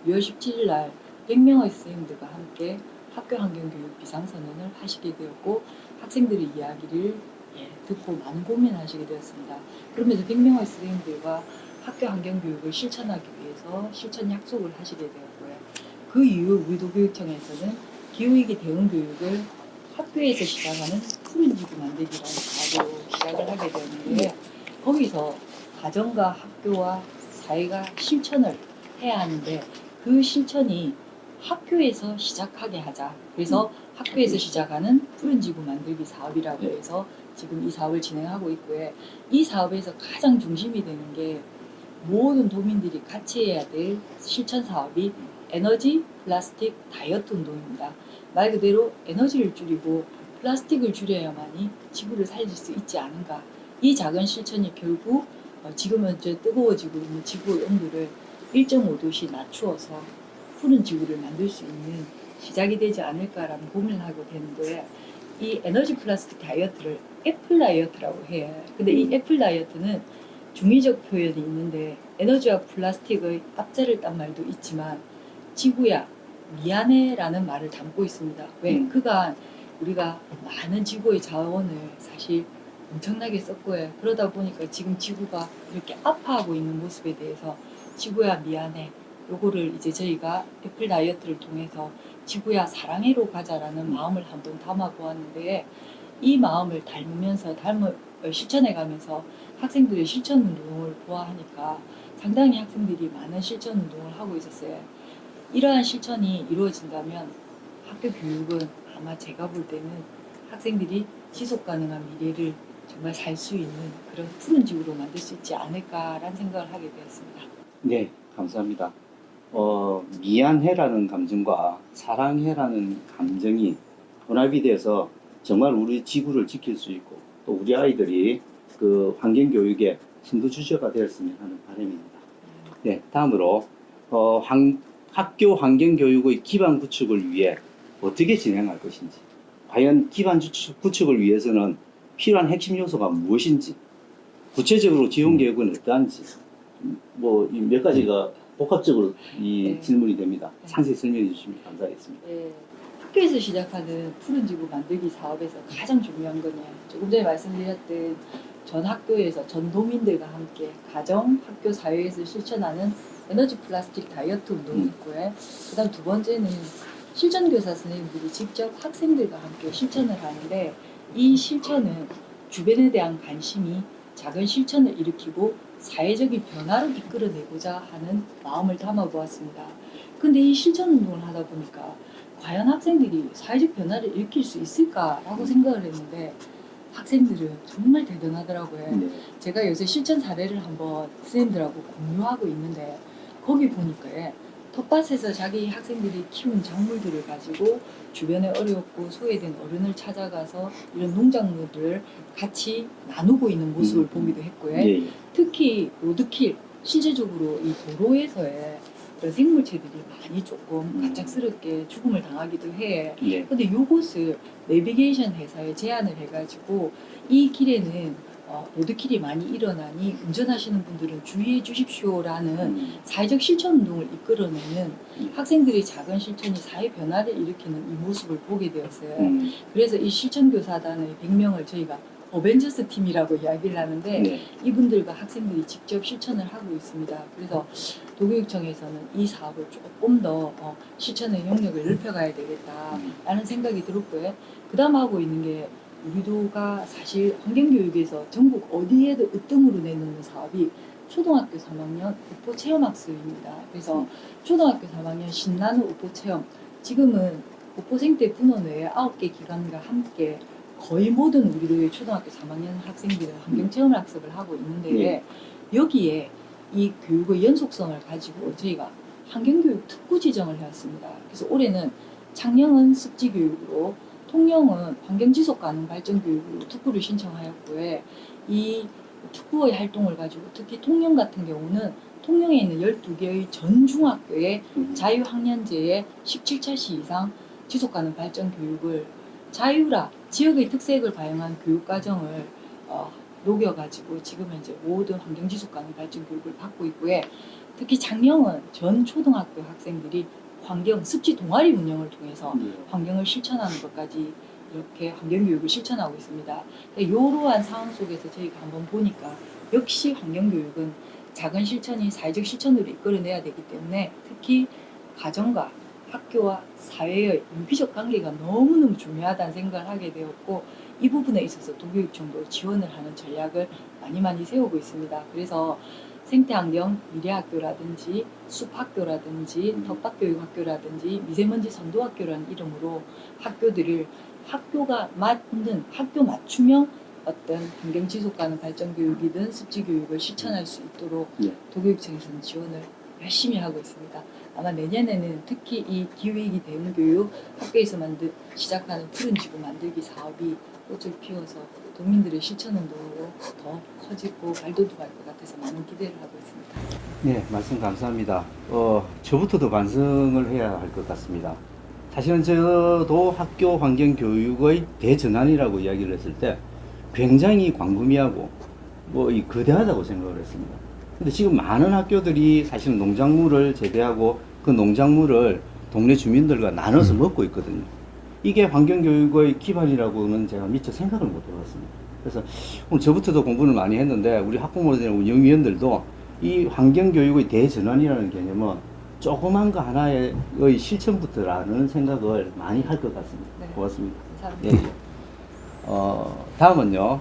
6월 17일 날 100명의 선생님들과 함께 학교환경교육 비상선언을 하시게 되었고 학생들의 이야기를 듣고 많은 고민을 하시게 되었습니다. 그러면서 100명의 선생님들과 학교환경교육을 실천하기 위해서 실천 약속을 하시게 되었고요. 그 이후 우리도 교육청에서는 기후위기 대응 교육을 학교에서 시작하는 푸른 지구 만들기라는 사업으로 시작을 하게 되었는데요. 거기서 가정과 학교와 사회가 실천을 해야 하는데 그 실천이 학교에서 시작하게 하자. 그래서 학교에서 시작하는 푸른 지구 만들기 사업이라고 해서 지금 이 사업을 진행하고 있고요. 이 사업에서 가장 중심이 되는 게 모든 도민들이 같이 해야 될 실천 사업이 에너지 플라스틱 다이어트 운동입니다. 말 그대로 에너지를 줄이고 플라스틱을 줄여야만이 지구를 살릴 수 있지 않은가. 이 작은 실천이 결국 지금 현재 뜨거워지고 있는 지구의 온도를 1.5도씩 낮추어서 푸른 지구를 만들 수 있는 시작이 되지 않을까라는 고민을 하고 되는데 이 에너지 플라스틱 다이어트를 애플 다이어트라고 해요. 근데 이 애플 다이어트는 중의적 표현이 있는데 에너지와 플라스틱의 앞자를 딴 말도 있지만 지구야 미안해 라는 말을 담고 있습니다. 왜? 그간 우리가 많은 지구의 자원을 사실 엄청나게 썼고요. 그러다 보니까 지금 지구가 이렇게 아파하고 있는 모습에 대해서 지구야 미안해 요거를 이제 저희가 애플 다이어트를 통해서 지구야 사랑해로 가자라는 마음을 한번 담아 보았는데 이 마음을 실천해 가면서 학생들의 실천 운동을 보아하니까 상당히 학생들이 많은 실천 운동을 하고 있었어요. 이러한 실천이 이루어진다면 학교 교육은 아마 제가 볼 때는 학생들이 지속 가능한 미래를 정말 살 수 있는 그런 푸른 지구로 만들 수 있지 않을까라는 생각을 하게 되었습니다. 네, 감사합니다. 미안해라는 감정과 사랑해라는 감정이 혼합이 돼서 정말 우리 지구를 지킬 수 있고 또 우리 아이들이 그 환경교육의 선두주자가 되었으면 하는 바람입니다. 네, 다음으로 학교 환경교육의 기반 구축을 위해 어떻게 진행할 것인지, 과연 기반 구축을 위해서는 필요한 핵심 요소가 무엇인지, 구체적으로 지원 계획은 어떠한지, 뭐 몇 가지가 복합적으로 이 질문이 됩니다. 상세히 설명해 주시면 감사하겠습니다. 네. 학교에서 시작하는 푸른 지구 만들기 사업에서 가장 중요한 거는 조금 전에 말씀드렸던 전 학교에서 전 도민들과 함께 가정, 학교, 사회에서 실천하는 에너지 플라스틱 다이어트 운동이 있고요. 그다음 두 번째는 실전교사 선생님들이 직접 학생들과 함께 실천을 하는데 이 실천은 주변에 대한 관심이 작은 실천을 일으키고 사회적인 변화를 이끌어내고자 하는 마음을 담아보았습니다. 근데 이 실천 운동을 하다 보니까 과연 학생들이 사회적 변화를 일으킬 수 있을까라고 생각을 했는데 학생들은 정말 대단하더라고요. 네. 제가 요새 실천 사례를 한번 선생님들하고 공유하고 있는데 거기 보니까 텃밭에서 자기 학생들이 키운 작물들을 가지고 주변에 어렵고 소외된 어른을 찾아가서 이런 농작물을 같이 나누고 있는 모습을 보기도 했고요. 예. 특히 로드킬, 실제적으로 이 도로에서의 그런 생물체들이 많이 조금 갑작스럽게 죽음을 당하기도 해. 예. 근데 요것을 내비게이션 회사에 제안을 해가지고 이 길에는 로드킬이 많이 일어나니 운전하시는 분들은 주의해 주십시오라는 사회적 실천 운동을 이끌어내는 학생들의 작은 실천이 사회 변화를 일으키는 이 모습을 보게 되었어요. 그래서 이 실천교사단의 100명을 저희가 어벤져스 팀이라고 이야기를 하는데 네. 이분들과 학생들이 직접 실천을 하고 있습니다. 그래서 도교육청에서는 이 사업을 조금 더 실천의 영역을 넓혀가야 되겠다라는 생각이 들었고요. 그 다음 하고 있는 게 우리 도가 사실 환경교육에서 전국 어디에도 으뜸으로 내놓는 사업이 초등학교 3학년 우포 체험학습입니다. 그래서 초등학교 3학년 신나는 우포 체험, 지금은 우포생태 분원 외에 9개 기관과 함께 거의 모든 우리 도의 초등학교 3학년 학생들은 환경체험 학습을 하고 있는데 예. 여기에 이 교육의 연속성을 가지고 저희가 환경교육 특구 지정을 해왔습니다. 그래서 올해는 창녕은 습지교육으로, 통영은 환경지속가능 발전교육으로 특구를 신청하였고요. 이 특구의 활동을 가지고 특히 통영 같은 경우는 통영에 있는 12개의 전 중학교에 자유학년제의 17차시 이상 지속가능 발전교육을 자유라 지역의 특색을 반영한 교육과정을 녹여가지고 지금 현재 모든 환경지속가능 발전교육을 받고 있고요. 특히 창녕은 전 초등학교 학생들이 환경 습지 동아리 운영을 통해서 환경을 실천하는 것까지 이렇게 환경교육을 실천하고 있습니다. 이러한 상황 속에서 저희가 한번 보니까 역시 환경교육은 작은 실천이 사회적 실천으로 이끌어내야 되기 때문에 특히 가정과 학교와 사회의 유기적 관계가 너무너무 중요하다는 생각을 하게 되었고 이 부분에 있어서 도교육청도 지원을 하는 전략을 많이 세우고 있습니다. 그래서 생태환경 미래학교라든지 숲학교라든지 텃밭교육학교라든지 미세먼지 선도학교라는 이름으로 학교들을 학교가 맞는 학교 맞춤형 어떤 환경지속가능 발전교육이든 습지교육을 실천할 수 있도록 예. 도교육청에서는 지원을 열심히 하고 있습니다. 아마 내년에는 특히 이 기후위기 대응 교육 학교에서 시작하는 푸른 지구 만들기 사업이 꽃을 피워서 도민들의 실천 운동으로 더 커지고 발돋움할 것 같아서 많은 기대를 하고 있습니다. 네, 말씀 감사합니다. 저부터도 반성을 해야 할 것 같습니다. 사실은 저도 학교 환경 교육의 대전환이라고 이야기를 했을 때 굉장히 광범위하고 이 거대하다고 생각을 했습니다. 근데 지금 많은 학교들이 사실은 농작물을 재배하고 그 농작물을 동네 주민들과 나눠서 먹고 있거든요. 이게 환경교육의 기반이라고는 제가 미처 생각을 못 해봤습니다. 그래서 오늘 저부터도 공부를 많이 했는데 우리 학부모들이나 운영위원들도 이 환경교육의 대전환이라는 개념은 조그만 거 하나의 실천부터라는 생각을 많이 할 것 같습니다. 네. 고맙습니다. 감사합니다. 예. 다음은요.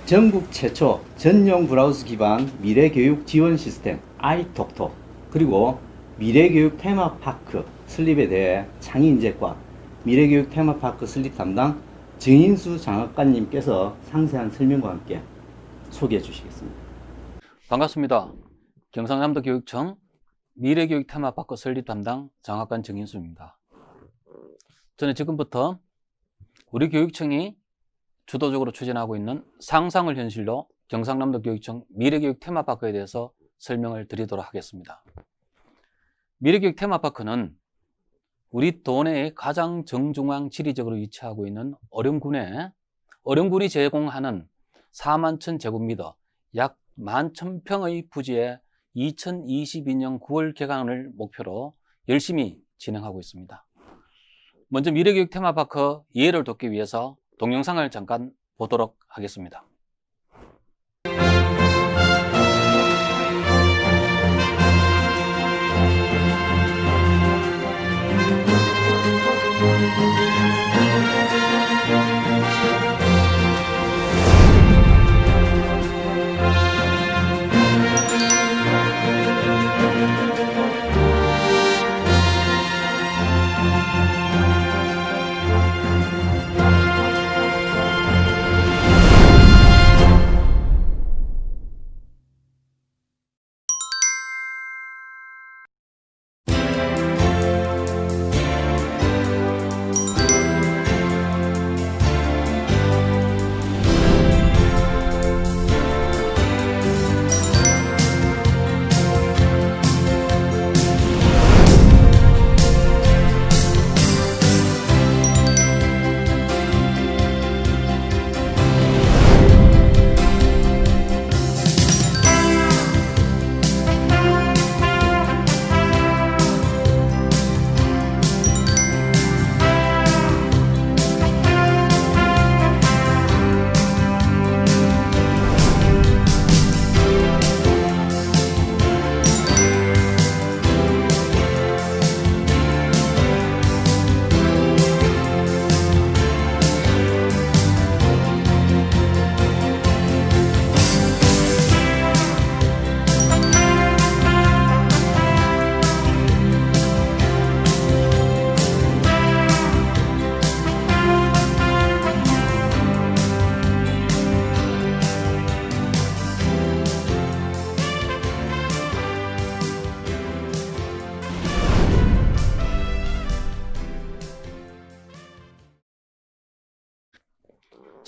전국 최초 전용 브라우저 기반 미래교육 지원 시스템 아이톡톡 그리고 미래교육 테마파크 설립에 대해 창의인재과 미래교육 테마파크 설립 담당 정인수 장학관님께서 상세한 설명과 함께 소개해 주시겠습니다. 반갑습니다. 경상남도 교육청 미래교육 테마파크 설립 담당 장학관 정인수입니다. 저는 지금부터 우리 교육청이 주도적으로 추진하고 있는 상상을 현실로 경상남도 교육청 미래교육 테마파크에 대해서 설명을 드리도록 하겠습니다. 미래교육 테마파크는 우리 도내의 가장 정중앙 지리적으로 위치하고 있는 어령군이 제공하는 41,000제곱미터 약 11,000평의 부지에 2022년 9월 개강을 목표로 열심히 진행하고 있습니다. 먼저 미래교육 테마파크 이해를 돕기 위해서 동영상을 잠깐 보도록 하겠습니다.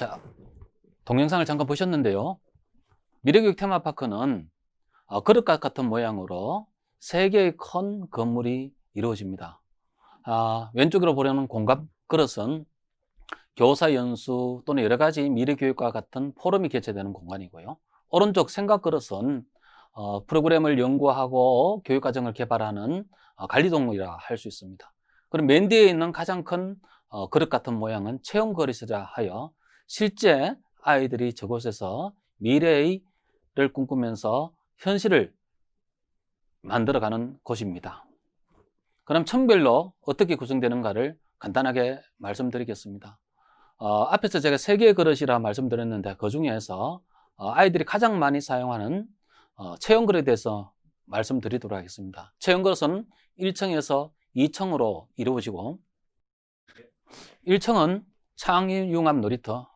자, 동영상을 잠깐 보셨는데요. 미래교육 테마파크는 그릇과 같은 모양으로 3개의 큰 건물이 이루어집니다. 왼쪽으로 보려는 공갑 그릇은 교사 연수 또는 여러 가지 미래교육과 같은 포럼이 개최되는 공간이고요. 오른쪽 생각 그릇은 프로그램을 연구하고 교육과정을 개발하는 관리동물이라 할 수 있습니다. 그리고 맨 뒤에 있는 가장 큰 그릇 같은 모양은 체험 그릇이라 하여 실제 아이들이 저곳에서 미래를 꿈꾸면서 현실을 만들어가는 곳입니다. 그럼 층별로 어떻게 구성되는가를 간단하게 말씀드리겠습니다. 앞에서 제가 3개의 그릇이라 말씀드렸는데 그 중에서 아이들이 가장 많이 사용하는 체험 그릇에 대해서 말씀드리도록 하겠습니다. 체험 그릇은 1층에서 2층으로 이루어지고 1층은 창의융합 놀이터,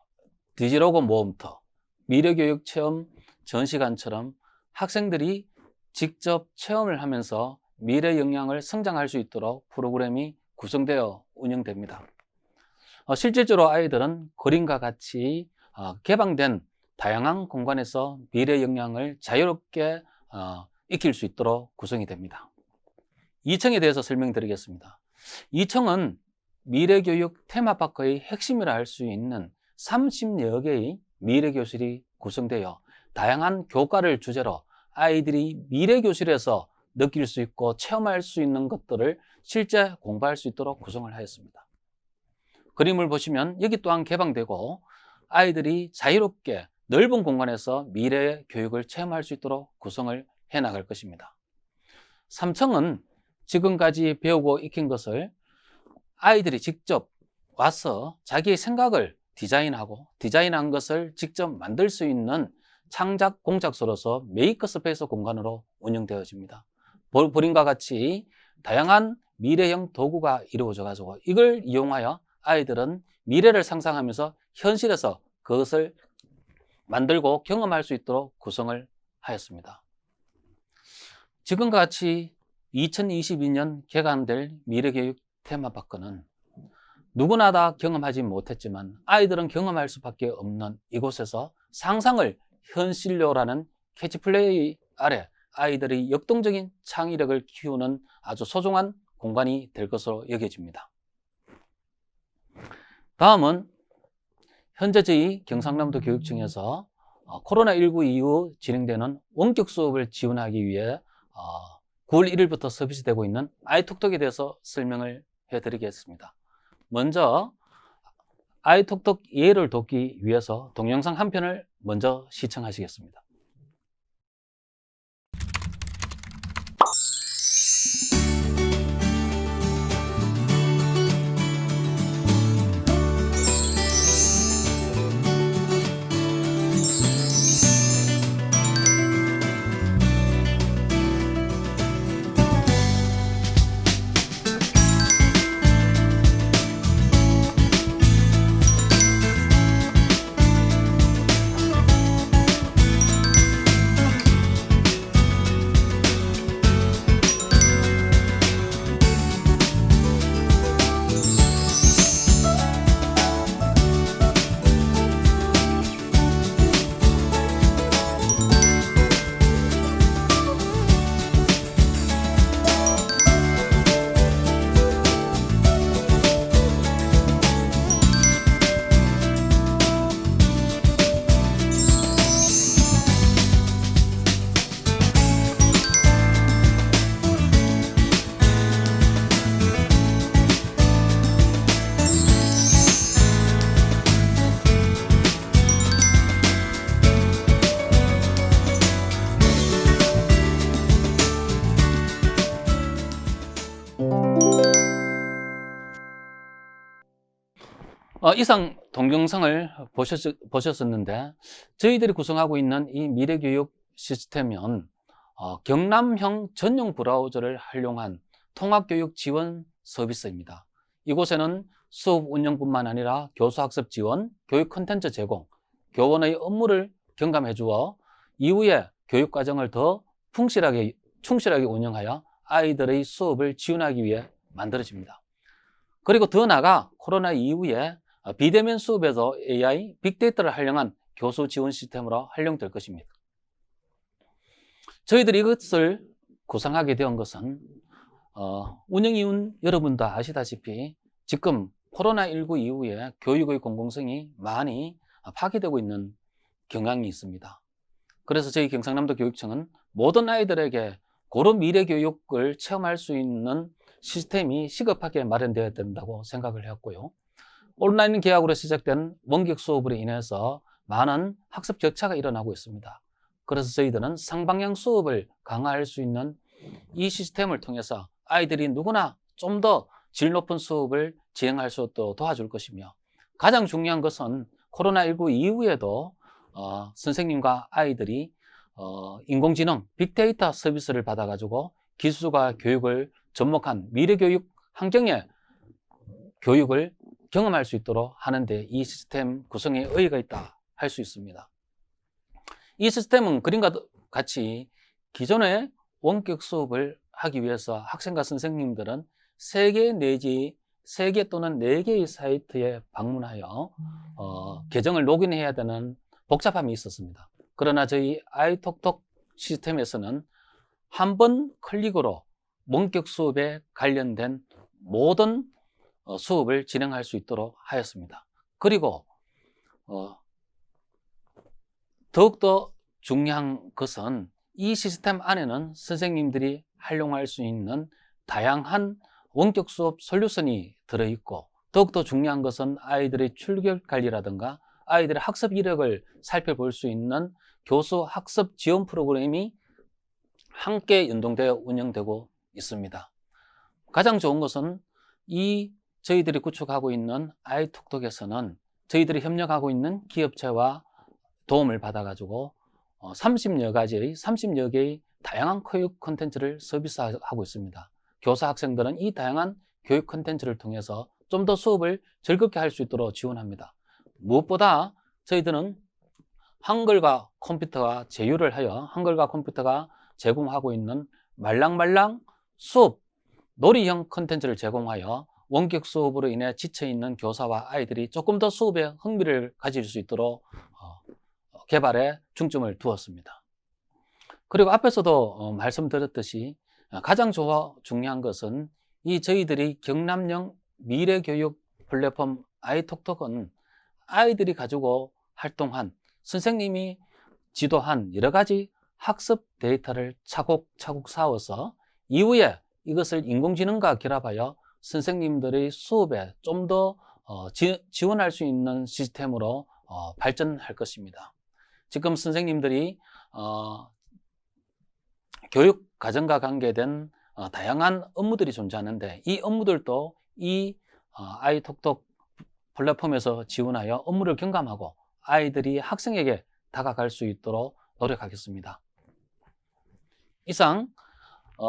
디지로고 모험터, 미래교육 체험 전시관처럼 학생들이 직접 체험을 하면서 미래 역량을 성장할 수 있도록 프로그램이 구성되어 운영됩니다. 실질적으로 아이들은 그림과 같이 개방된 다양한 공간에서 미래 역량을 자유롭게 익힐 수 있도록 구성이 됩니다. 2층에 대해서 설명드리겠습니다. 2층은 미래교육 테마파크의 핵심이라 할 수 있는 30여 개의 미래교실이 구성되어 다양한 교과를 주제로 아이들이 미래교실에서 느낄 수 있고 체험할 수 있는 것들을 실제 공부할 수 있도록 구성을 하였습니다. 그림을 보시면 여기 또한 개방되고 아이들이 자유롭게 넓은 공간에서 미래의 교육을 체험할 수 있도록 구성을 해나갈 것입니다. 3층은 지금까지 배우고 익힌 것을 아이들이 직접 와서 자기의 생각을 디자인한 것을 직접 만들 수 있는 창작 공작소로서 메이커 스페이스 공간으로 운영되어집니다. 보림과 같이 다양한 미래형 도구가 이루어져 가지고 이걸 이용하여 아이들은 미래를 상상하면서 현실에서 그것을 만들고 경험할 수 있도록 구성을 하였습니다. 지금과 같이 2022년 개관될 미래교육 테마파크는 누구나 다 경험하지 못했지만 아이들은 경험할 수밖에 없는 이곳에서 상상을 현실로라는 캐치플레이 아래 아이들의 역동적인 창의력을 키우는 아주 소중한 공간이 될 것으로 여겨집니다. 다음은 현재 저희 경상남도 교육청에서 코로나19 이후 진행되는 원격 수업을 지원하기 위해 9월 1일부터 서비스되고 있는 아이톡톡에 대해서 설명을 해드리겠습니다. 먼저 아이톡톡 이해를 돕기 위해서 동영상 한 편을 먼저 시청하시겠습니다. 이상 동영상을 보셨었는데 저희들이 구성하고 있는 이 미래교육 시스템은 경남형 전용 브라우저를 활용한 통합교육 지원 서비스입니다. 이곳에는 수업 운영뿐만 아니라 교수학습 지원, 교육 콘텐츠 제공, 교원의 업무를 경감해 주어 이후에 교육과정을 더 충실하게 운영하여 아이들의 수업을 지원하기 위해 만들어집니다. 그리고 더 나아가 코로나 이후에 비대면 수업에서 AI, 빅데이터를 활용한 교수 지원 시스템으로 활용될 것입니다. 저희들이 이것을 구상하게 된 것은 운영위원 여러분도 아시다시피 지금 코로나19 이후에 교육의 공공성이 많이 파괴되고 있는 경향이 있습니다. 그래서 저희 경상남도 교육청은 모든 아이들에게 그런 미래 교육을 체험할 수 있는 시스템이 시급하게 마련되어야 된다고 생각을 했고요. 온라인 개학으로 시작된 원격 수업으로 인해서 많은 학습 격차가 일어나고 있습니다. 그래서 저희들은 쌍방향 수업을 강화할 수 있는 이 시스템을 통해서 아이들이 누구나 좀 더 질 높은 수업을 진행할 수 있도록 도와줄 것이며, 가장 중요한 것은 코로나19 이후에도 선생님과 아이들이 인공지능, 빅데이터 서비스를 받아가지고 기술과 교육을 접목한 미래교육 환경의 교육을 경험할 수 있도록 하는데 이 시스템 구성에 의의가 있다 할 수 있습니다. 이 시스템은 그림과 같이 기존의 원격 수업을 하기 위해서 학생과 선생님들은 3개 내지 3개 또는 4개의 사이트에 방문하여 계정을 로그인해야 되는 복잡함이 있었습니다. 그러나 저희 아이톡톡 시스템에서는 한 번 클릭으로 원격 수업에 관련된 모든 수업을 진행할 수 있도록 하였습니다. 그리고 더욱더 중요한 것은 이 시스템 안에는 선생님들이 활용할 수 있는 다양한 원격 수업 솔루션이 들어있고, 더욱더 중요한 것은 아이들의 출격 관리라든가 아이들의 학습 이력을 살펴볼 수 있는 교수 학습 지원 프로그램이 함께 연동되어 운영되고 있습니다. 가장 좋은 것은 이 저희들이 구축하고 있는 아이톡톡에서는 저희들이 협력하고 있는 기업체와 도움을 받아가지고 30여 개의 다양한 교육 콘텐츠를 서비스하고 있습니다. 교사 학생들은 이 다양한 교육 콘텐츠를 통해서 좀 더 수업을 즐겁게 할 수 있도록 지원합니다. 무엇보다 저희들은 한글과 컴퓨터와 제휴를 하여 한글과 컴퓨터가 제공하고 있는 말랑말랑 수업 놀이형 콘텐츠를 제공하여 원격 수업으로 인해 지쳐있는 교사와 아이들이 조금 더 수업에 흥미를 가질 수 있도록 개발에 중점을 두었습니다. 그리고 앞에서도 말씀드렸듯이 가장 중요한 것은 이 저희들이 경남형 미래교육 플랫폼 아이톡톡은 아이들이 가지고 활동한, 선생님이 지도한 여러 가지 학습 데이터를 차곡차곡 쌓아서 이후에 이것을 인공지능과 결합하여 선생님들의 수업에 좀 더 지원할 수 있는 시스템으로 발전할 것입니다. 지금 선생님들이 교육 과정과 관계된 다양한 업무들이 존재하는데 이 업무들도 이 아이톡톡 플랫폼에서 지원하여 업무를 경감하고 아이들이 학생에게 다가갈 수 있도록 노력하겠습니다. 이상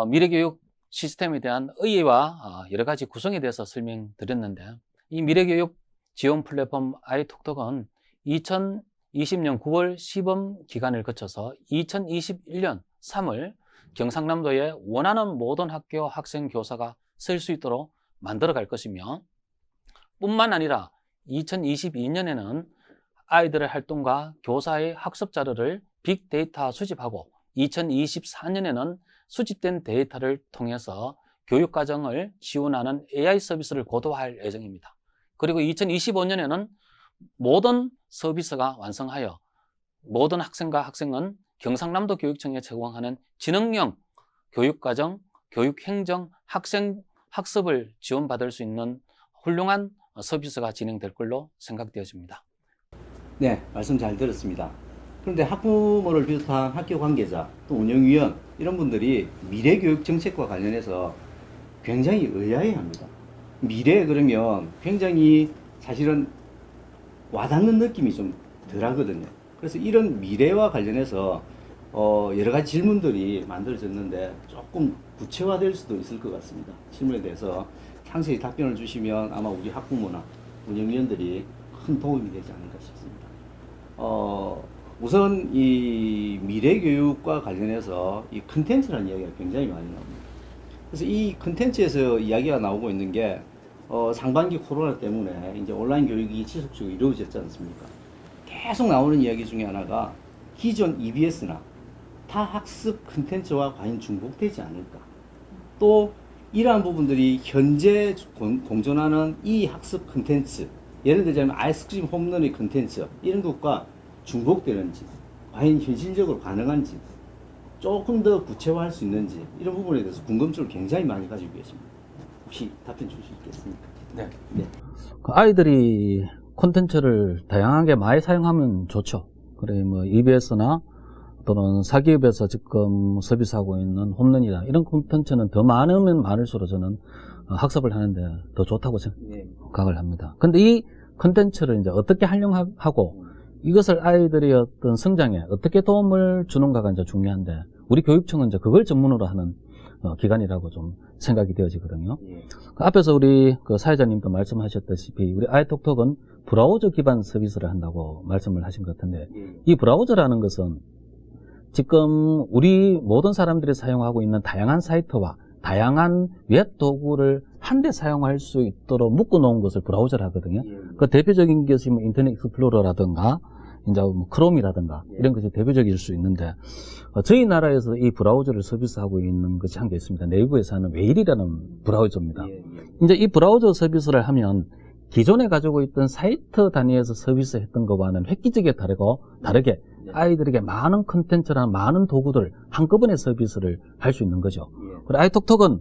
미래교육 시스템에 대한 의의와 여러 가지 구성에 대해서 설명드렸는데, 이 미래교육 지원 플랫폼 아이톡톡은 2020년 9월 시범 기간을 거쳐서 2021년 3월 경상남도에 원하는 모든 학교 학생 교사가 쓸 수 있도록 만들어 갈 것이며, 뿐만 아니라 2022년에는 아이들의 활동과 교사의 학습 자료를 빅데이터 수집하고 2024년에는 수집된 데이터를 통해서 교육과정을 지원하는 AI 서비스를 고도화할 예정입니다. 그리고 2025년에는 모든 서비스가 완성하여 모든 학생과 학생은 경상남도 교육청에 제공하는 지능형 교육과정, 교육행정, 학생 학습을 지원받을 수 있는 훌륭한 서비스가 진행될 걸로 생각되어집니다. 네, 말씀 잘 들었습니다. 그런데 학부모를 비롯한 학교 관계자, 또 운영위원 이런 분들이 미래교육 정책과 관련해서 굉장히 의아해합니다. 미래 그러면 굉장히 사실은 와닿는 느낌이 좀 덜하거든요. 그래서 이런 미래와 관련해서 여러 가지 질문들이 만들어졌는데 조금 구체화될 수도 있을 것 같습니다. 질문에 대해서 상세히 답변을 주시면 아마 우리 학부모나 운영위원들이 큰 도움이 되지 않을까 싶습니다. 우선 이 미래교육과 관련해서 이 컨텐츠라는 이야기가 굉장히 많이 나옵니다. 그래서 이 컨텐츠에서 이야기가 나오고 있는 게 상반기 코로나 때문에 이제 온라인 교육이 지속적으로 이루어졌지 않습니까? 계속 나오는 이야기 중에 하나가 기존 EBS나 타 학습 콘텐츠와 과연 중복되지 않을까? 또 이러한 부분들이 현재 공존하는 이 학습 콘텐츠, 예를 들자면 아이스크림 홈런의 콘텐츠 이런 것과 중복되는지, 과연 현실적으로 가능한지, 조금 더 구체화할 수 있는지 이런 부분에 대해서 궁금증을 굉장히 많이 가지고 계십니다. 혹시 답변 줄 수 있겠습니까? 네. 네. 그 아이들이 콘텐츠를 다양하게 많이 사용하면 좋죠. 그래, 뭐, EBS나 또는 사기업에서 지금 서비스하고 있는 홈런이나 이런 콘텐츠는 더 많으면 많을수록 저는 학습을 하는데 더 좋다고 생각을 합니다. 근데 이 콘텐츠를 이제 어떻게 활용하고 이것을 아이들의 어떤 성장에 어떻게 도움을 주는가가 이제 중요한데 우리 교육청은 이제 그걸 전문으로 하는 기관이라고 좀 생각이 되어지거든요. 그 앞에서 우리 그 사회자님도 말씀하셨다시피 우리 아이톡톡은 브라우저 기반 서비스를 한다고 말씀을 하신 것 같은데 이 브라우저라는 것은 지금 우리 모든 사람들이 사용하고 있는 다양한 사이트와 다양한 웹 도구를 한데 사용할 수 있도록 묶어 놓은 것을 브라우저를 하거든요. 그 대표적인 것이 뭐 인터넷 익스플로러라든가 이제 뭐 크롬이라든가 이런 것이 대표적일 수 있는데 저희 나라에서 이 브라우저를 서비스하고 있는 것이 한 개 있습니다. 네이버에서 하는 웨일이라는 브라우저입니다. 이제 이 브라우저 서비스를 하면 기존에 가지고 있던 사이트 단위에서 서비스했던 것과는 획기적이게 다르게 아이들에게 많은 컨텐츠나 많은 도구들 한꺼번에 서비스를 할 수 있는 거죠. 그리고 아이톡톡은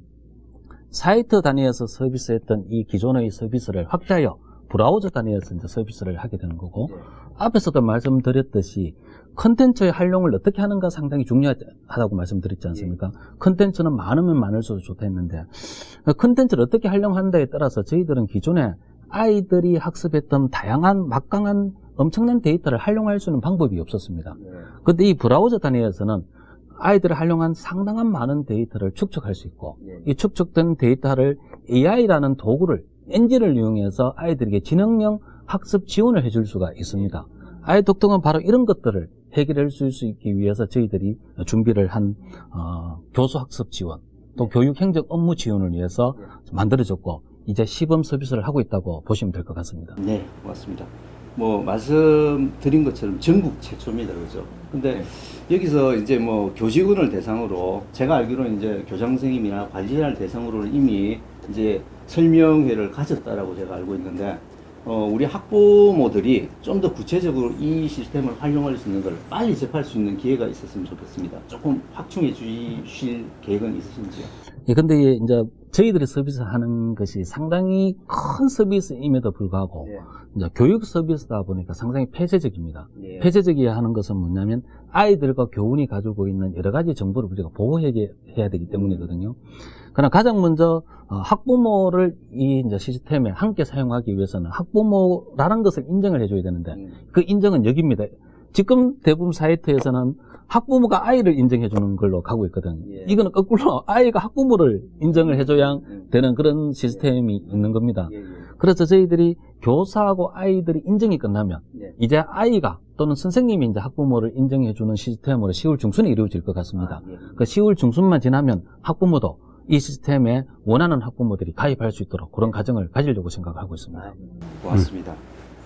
사이트 단위에서 서비스했던 이 기존의 서비스를 확대하여 브라우저 단위에서 이제 서비스를 하게 되는 거고 앞에서도 말씀드렸듯이 컨텐츠의 활용을 어떻게 하는가 상당히 중요하다고 말씀드렸지 않습니까? 컨텐츠는 많으면 많을수록 좋다 했는데 컨텐츠를 어떻게 활용하는가에 따라서 저희들은 기존에 아이들이 학습했던 다양한 막강한 엄청난 데이터를 활용할 수 있는 방법이 없었습니다. 그런데 이 브라우저 단위에서는 아이들을 활용한 상당한 많은 데이터를 축적할 수 있고 이 축적된 데이터를 AI라는 도구를 엔진을 이용해서 아이들에게 지능형 학습 지원을 해줄 수가 있습니다. 아이톡톡은 바로 이런 것들을 해결할 수 있기 위해서 저희들이 준비를 한 교수 학습 지원 또 교육 행정 업무 지원을 위해서 만들어졌고 이제 시범 서비스를 하고 있다고 보시면 될 것 같습니다. 네, 고맙습니다. 뭐 말씀드린 것처럼 전국 최초입니다, 그죠? 근데 여기서 이제 뭐 교직원을 대상으로 제가 알기로는 이제 교장 선생님이나 관리자를 대상으로 이미 이제 설명회를 가졌다라고 제가 알고 있는데 우리 학부모들이 좀 더 구체적으로 이 시스템을 활용할 수 있는 걸 빨리 접할 수 있는 기회가 있었으면 좋겠습니다. 조금 확충해 주실 계획은 있으신지요? 예, 근데 이제 저희들이 서비스하는 것이 상당히 큰 서비스임에도 불구하고 이제 교육 서비스다 보니까 상당히 폐쇄적입니다. 폐쇄적이어야 하는 것은 뭐냐면 아이들과 교훈이 가지고 있는 여러 가지 정보를 우리가 보호해야 되기 때문이거든요. 그러나 가장 먼저 학부모를 이 이제 시스템에 함께 사용하기 위해서는 학부모라는 것을 인정을 해줘야 되는데 그 인정은 여기입니다. 지금 대부분 사이트에서는 학부모가 아이를 인정해 주는 걸로 가고 있거든. 이거는 거꾸로 아이가 학부모를 인정을 해줘야 되는 그런 시스템이 있는 겁니다. 그래서 저희들이 교사하고 아이들이 인정이 끝나면 이제 아이가 또는 선생님이 이제 학부모를 인정해 주는 시스템으로 10월 중순에 이루어질 것 같습니다. 그 10월 중순만 지나면 학부모도 이 시스템에 원하는 학부모들이 가입할 수 있도록 그런 과정을 가지려고 생각하고 있습니다. 고맙습니다.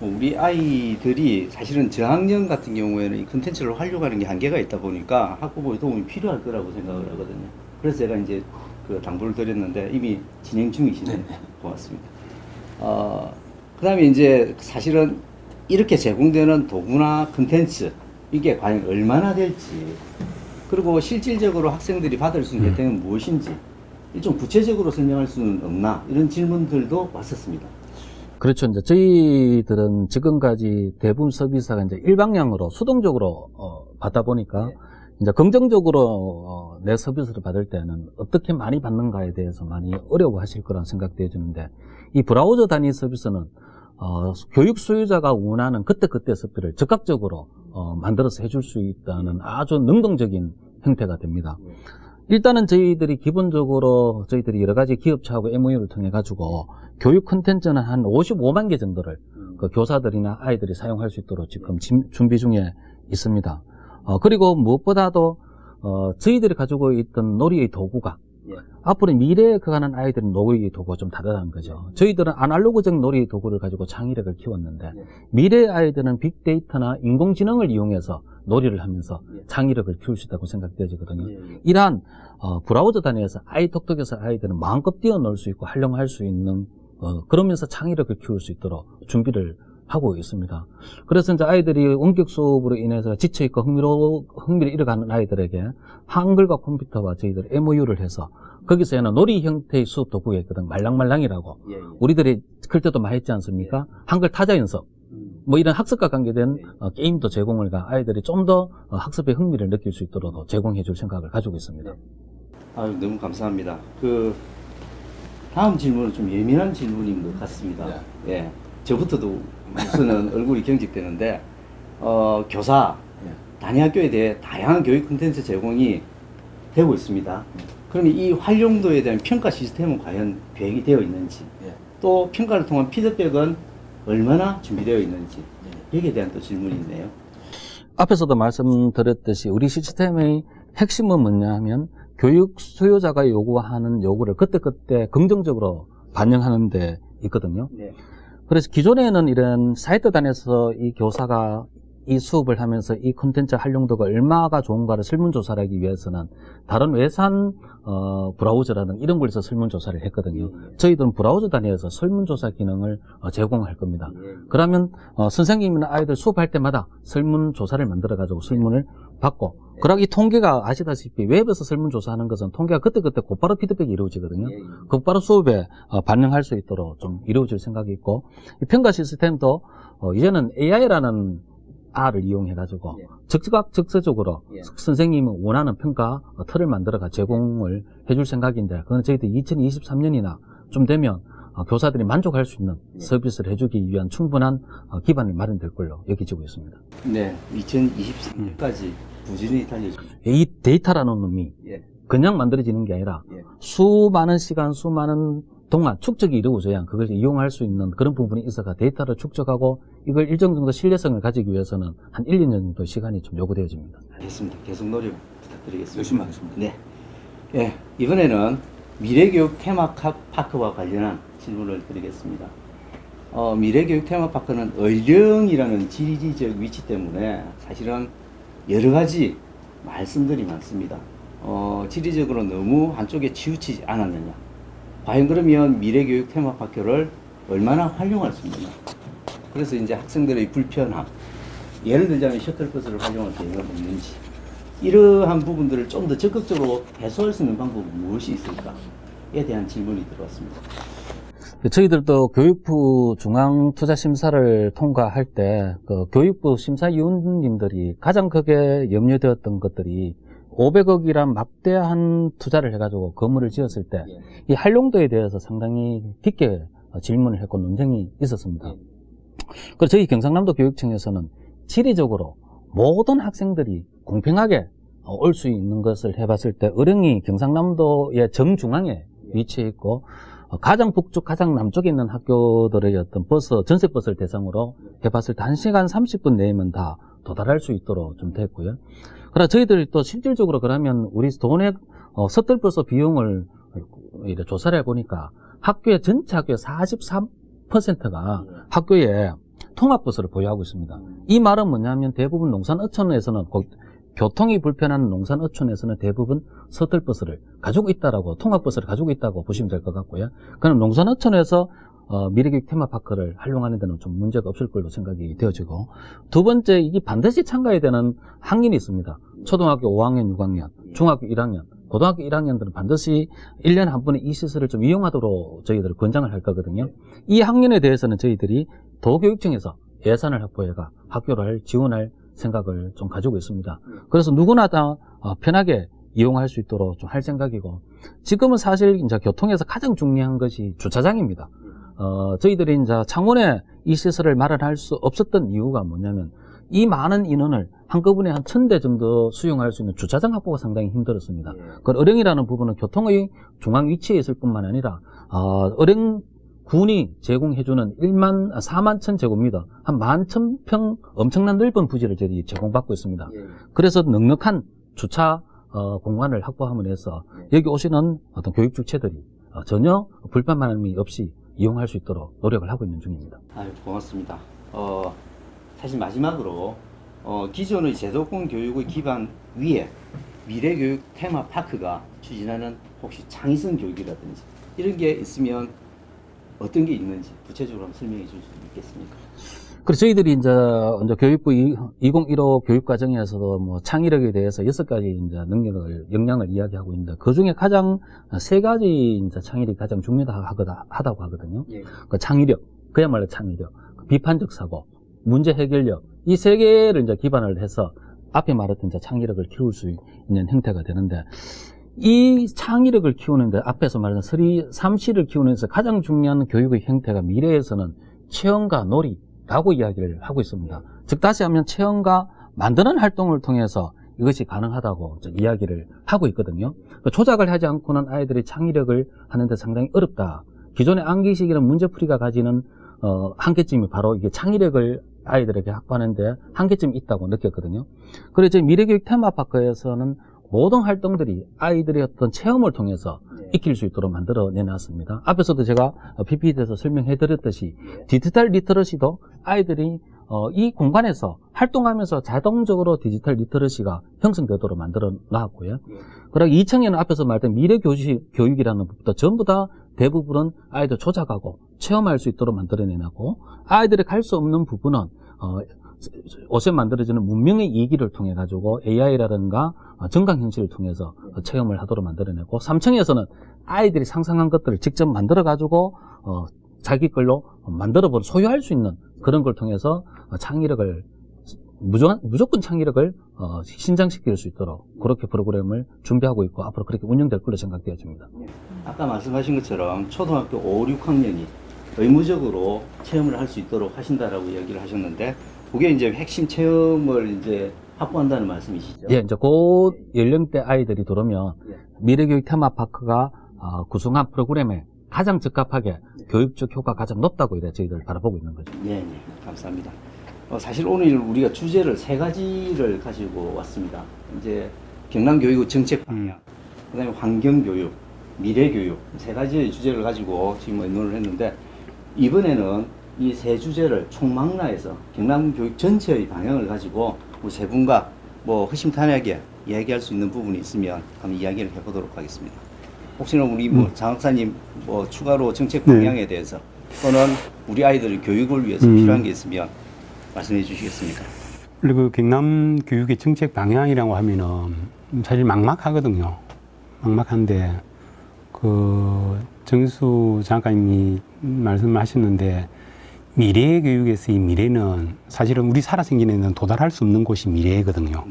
우리 아이들이 사실은 저학년 같은 경우에는 이 콘텐츠를 활용하는 게 한계가 있다 보니까 학부모의 도움이 필요할 거라고 생각을 하거든요. 그래서 제가 이제 그 당부를 드렸는데 이미 진행 중이시네요. 고맙습니다. 그 다음에 이제 사실은 이렇게 제공되는 도구나 콘텐츠 이게 과연 얼마나 될지 그리고 실질적으로 학생들이 받을 수 있는 혜택은 무엇인지 좀 구체적으로 설명할 수는 없나 이런 질문들도 왔었습니다. 그렇죠. 이제 저희들은 지금까지 대부분 서비스가 이제 일방향으로 수동적으로 받다 보니까 이제 긍정적으로 내 서비스를 받을 때는 어떻게 많이 받는가에 대해서 많이 어려워하실 거라는 생각도 해주는데 이 브라우저 단위 서비스는 교육 수요자가 원하는 그때 서비스를 적극적으로 만들어서 해줄 수 있다는 아주 능동적인 형태가 됩니다. 일단은 저희들이 기본적으로 저희들이 여러 가지 기업체하고 MOU를 통해 가지고 교육 콘텐츠는 한 55만 개 정도를 그 교사들이나 아이들이 사용할 수 있도록 지금 준비 중에 있습니다. 그리고 무엇보다도 저희들이 가지고 있던 놀이의 도구가 예. 앞으로 미래에 가는 아이들은 놀이 도구가 좀 다르다는 거죠. 저희들은 아날로그적 놀이 도구를 가지고 창의력을 키웠는데 예. 미래 아이들은 빅데이터나 인공지능을 이용해서 놀이를 하면서 예. 창의력을 키울 수 있다고 생각되어지거든요. 예, 예. 이러한 브라우저 단위에서 아이톡톡에서 아이들은 마음껏 뛰어놀 수 있고 활용할 수 있는 그러면서 창의력을 키울 수 있도록 준비를 하고 있습니다. 그래서 이제 아이들이 원격 수업으로 인해서 지쳐있고 흥미를 잃어가는 아이들에게 한글과 컴퓨터와 저희들 MOU를 해서 거기서는 놀이 형태의 수업 도구가 있거든. 말랑말랑이라고. 예, 예. 우리들이 클 때도 많이 했지 않습니까? 한글 타자 연습. 뭐 이런 학습과 관계된 게임도 제공을 아이들이 좀 더 학습에 흥미를 느낄 수 있도록 제공해 줄 생각을 가지고 있습니다. 아유, 너무 감사합니다. 다음 질문은 좀 예민한 질문인 것 같습니다. 예. 저부터도 우선은 얼굴이 경직되는데, 교사, 단위학교에 대해 다양한 교육 콘텐츠 제공이 되고 있습니다. 그러면 이 활용도에 대한 평가 시스템은 과연 계획이 되어 있는지, 또 평가를 통한 피드백은 얼마나 준비되어 있는지, 여기에 대한 또 질문이 있네요. 앞에서도 말씀드렸듯이 우리 시스템의 핵심은 뭐냐 하면 교육 수요자가 요구하는 요구를 그때그때 긍정적으로 반영하는 데 있거든요. 네. 그래서 기존에는 이런 사이트 단에서 이 교사가 이 수업을 하면서 이 콘텐츠 활용도가 얼마가 좋은가를 설문조사를 하기 위해서는 다른 외산 브라우저라든 이런 곳에서 설문조사를 했거든요. 저희들은 브라우저 단위에서 설문조사 기능을 제공할 겁니다. 그러면 선생님이나 아이들 수업할 때마다 설문조사를 만들어가지고 설문을 받고, 그러고 이 통계가 아시다시피 웹에서 설문조사하는 것은 통계가 그때그때 곧바로 피드백이 이루어지거든요. 곧바로 수업에 반영할 수 있도록 좀 이루어질 생각이 있고, 이 평가 시스템도 이제는 AI라는 R을 이용해가지고 적극적으로 선생님이 원하는 평가 틀을 만들어가 제공을 해줄 생각인데, 그건 저희들 2023년이나 좀 되면 교사들이 만족할 수 있는 서비스를 해주기 위한 충분한 기반이 마련될 걸로 여기지고 있습니다. 네, 2023년까지 부진히 달려있습니다. 이 데이터라는 놈이 그냥 만들어지는 게 아니라 수많은 시간, 수많은 동안 축적이 이루어져야 그걸 이용할 수 있는 그런 부분이 있어가 데이터를 축적하고 이걸 일정 정도 신뢰성을 가지기 위해서는 한 1, 2년 정도 시간이 좀 요구되어집니다. 알겠습니다. 계속 노력 부탁드리겠습니다. 열심히 하겠습니다. 네. 예, 이번에는 미래교육 테마파크와 관련한 질문을 드리겠습니다. 미래교육 테마파크는 의령이라는 지리적 위치 때문에 사실은 여러 가지 말씀들이 많습니다. 지리적으로 너무 한쪽에 치우치지 않았느냐. 과연 그러면 미래교육 테마파크를 얼마나 활용할 수 있느냐. 그래서 이제 학생들의 불편함, 예를 들자면 셔틀버스를 활용할 계획은 없는지, 이러한 부분들을 좀 더 적극적으로 해소할 수 있는 방법은 무엇이 있을까에 대한 질문이 들어왔습니다. 저희들도 교육부 중앙투자심사를 통과할 때 교육부 심사위원님들이 가장 크게 염려되었던 것들이 500억이란 막대한 투자를 해가지고 건물을 지었을 때 이 활용도에 대해서 상당히 깊게 질문을 했고 논쟁이 있었습니다. 그래서 저희 경상남도 교육청에서는 지리적으로 모든 학생들이 공평하게 올 수 있는 것을 해봤을 때 의령이 경상남도의 정중앙에 위치해 있고 가장 북쪽, 가장 남쪽에 있는 학교들의 어떤 전세버스를 대상으로 해봤을 때 1시간 30분 내면 다 도달할 수 있도록 좀 됐고요. 그러나 저희들이 또 실질적으로 그러면 우리 도내 셔틀버스 비용을 이렇게 조사를 해보니까 전체 학교의 43%가 학교에 통합버스를 보유하고 있습니다. 이 말은 뭐냐면 대부분 농산어촌에서는 교통이 불편한 농산어촌에서는 대부분 셔틀버스를 가지고 있다라고, 통합버스를 가지고 있다고 보시면 될 것 같고요. 그럼 농산어촌에서 미래교육 테마파크를 활용하는 데는 좀 문제가 없을 걸로 생각이 되어지고, 두 번째, 이게 반드시 참가해야 되는 학년이 있습니다. 초등학교 5학년, 6학년, 중학교 1학년, 고등학교 1학년들은 반드시 1년에 한 번에 이 시설을 좀 이용하도록 저희들 권장을 할 거거든요. 이 학년에 대해서는 저희들이 도교육청에서 예산을 확보해가 학교를 지원할 생각을 좀 가지고 있습니다. 그래서 누구나 다 편하게 이용할 수 있도록 좀 할 생각이고, 지금은 사실 이제 교통에서 가장 중요한 것이 주차장입니다. 저희들이 이제 창원에 이 시설을 마련할 수 없었던 이유가 뭐냐면, 이 많은 인원을 한꺼번에 한 1000대 정도 수용할 수 있는 주차장 확보가 상당히 힘들었습니다. 그 의령이라는 부분은 교통의 중앙 위치에 있을 뿐만 아니라 의령군이 제공해주는 41,000제곱미터, 한 11,000평 엄청난 넓은 부지를 저희 제공받고 있습니다. 그래서 넉넉한 주차 공간을 확보함으로 해서 여기 오시는 어떤 교육 주체들이 전혀 불편함이 없이 이용할 수 있도록 노력을 하고 있는 중입니다. 아유, 고맙습니다. 사실 마지막으로 기존의 제도권 교육의 기반 위에 미래교육 테마파크가 추진하는 혹시 창의성 교육이라든지 이런 게 있으면 어떤 게 있는지 구체적으로 한번 설명해 주실 수 있겠습니까? 그래서 저희들이 이제 교육부 2015 교육과정에서도 뭐 창의력에 대해서 6가지 이제 역량을 이야기하고 있는데 그 중에 가장 3가지 이제 창의력이 가장 중요하다고 하거든요. 예. 그 창의력, 그야말로 창의력, 비판적 사고, 문제 해결력, 이 3개를 이제 기반을 해서 앞에 말했던 이제 창의력을 키울 수 있는 형태가 되는데 이 창의력을 키우는데 앞에서 말한 3C를 키우는 데서 가장 중요한 교육의 형태가 미래에서는 체험과 놀이라고 이야기를 하고 있습니다. 즉 다시 하면 체험과 만드는 활동을 통해서 이것이 가능하다고 이야기를 하고 있거든요. 조작을 하지 않고는 아이들이 창의력을 하는데 상당히 어렵다. 기존의 암기식이나 문제풀이가 가지는 한계점이 바로 이게 창의력을 아이들에게 확보하는데 한계점이 있다고 느꼈거든요. 그래서 미래교육 테마파크에서는 모든 활동들이 아이들의 어떤 체험을 통해서 익힐 수 있도록 만들어 내놨습니다. 앞에서도 제가 PPT에서 설명해 드렸듯이 디지털 리터러시도 아이들이 이 공간에서 활동하면서 자동적으로 디지털 리터러시가 형성되도록 만들어 놨고요. 그리고 2층에는 앞에서 말했던 미래교육이라는 부분도 전부 다 대부분은 아이들 조작하고 체험할 수 있도록 만들어 내놨고 아이들이 갈 수 없는 부분은 옷에 만들어지는 문명의 이기를 통해 가지고 AI라든가 증강현실을 통해서 체험을 하도록 만들어냈고 3층에서는 아이들이 상상한 것들을 직접 만들어 가지고 자기 걸로 만들어보고 소유할 수 있는 그런 걸 통해서 창의력을 무조건 창의력을 신장시킬 수 있도록 그렇게 프로그램을 준비하고 있고 앞으로 그렇게 운영될 걸로 생각되어집니다. 아까 말씀하신 것처럼 초등학교 5, 6학년이 의무적으로 체험을 할 수 있도록 하신다라고 이야기를 하셨는데 그게 이제 핵심 체험을 이제 확보한다는 말씀이시죠? 예, 이제 그 연령대 아이들이 들어오면 미래교육 테마파크가 구성한 프로그램에 가장 적합하게 교육적 효과가 가장 높다고 이래 저희들 바라보고 있는 거죠. 네, 감사합니다. 사실 오늘 우리가 주제를 3가지를 가지고 왔습니다. 이제 경남교육의 정책 방향, 그다음에 환경교육, 미래교육 3가지의 주제를 가지고 지금 의논을 했는데 이번에는 이 3주제를 총망라해서 경남교육 전체의 방향을 가지고 우리 3분과 뭐 허심탄회하게 이야기할 수 있는 부분이 있으면 한번 이야기를 해보도록 하겠습니다. 혹시나 우리 장 박사님 추가로 정책 방향에 대해서 또는 우리 아이들의 교육을 위해서 필요한 게 있으면 말씀해 주시겠습니까? 그리고 경남 교육의 정책 방향이라고 하면은 사실 막막하거든요. 막막한데 정수 장관님이 말씀하셨는데 미래 교육에서 이 미래는 사실은 우리 살아 생기는 도달할 수 없는 곳이 미래거든요.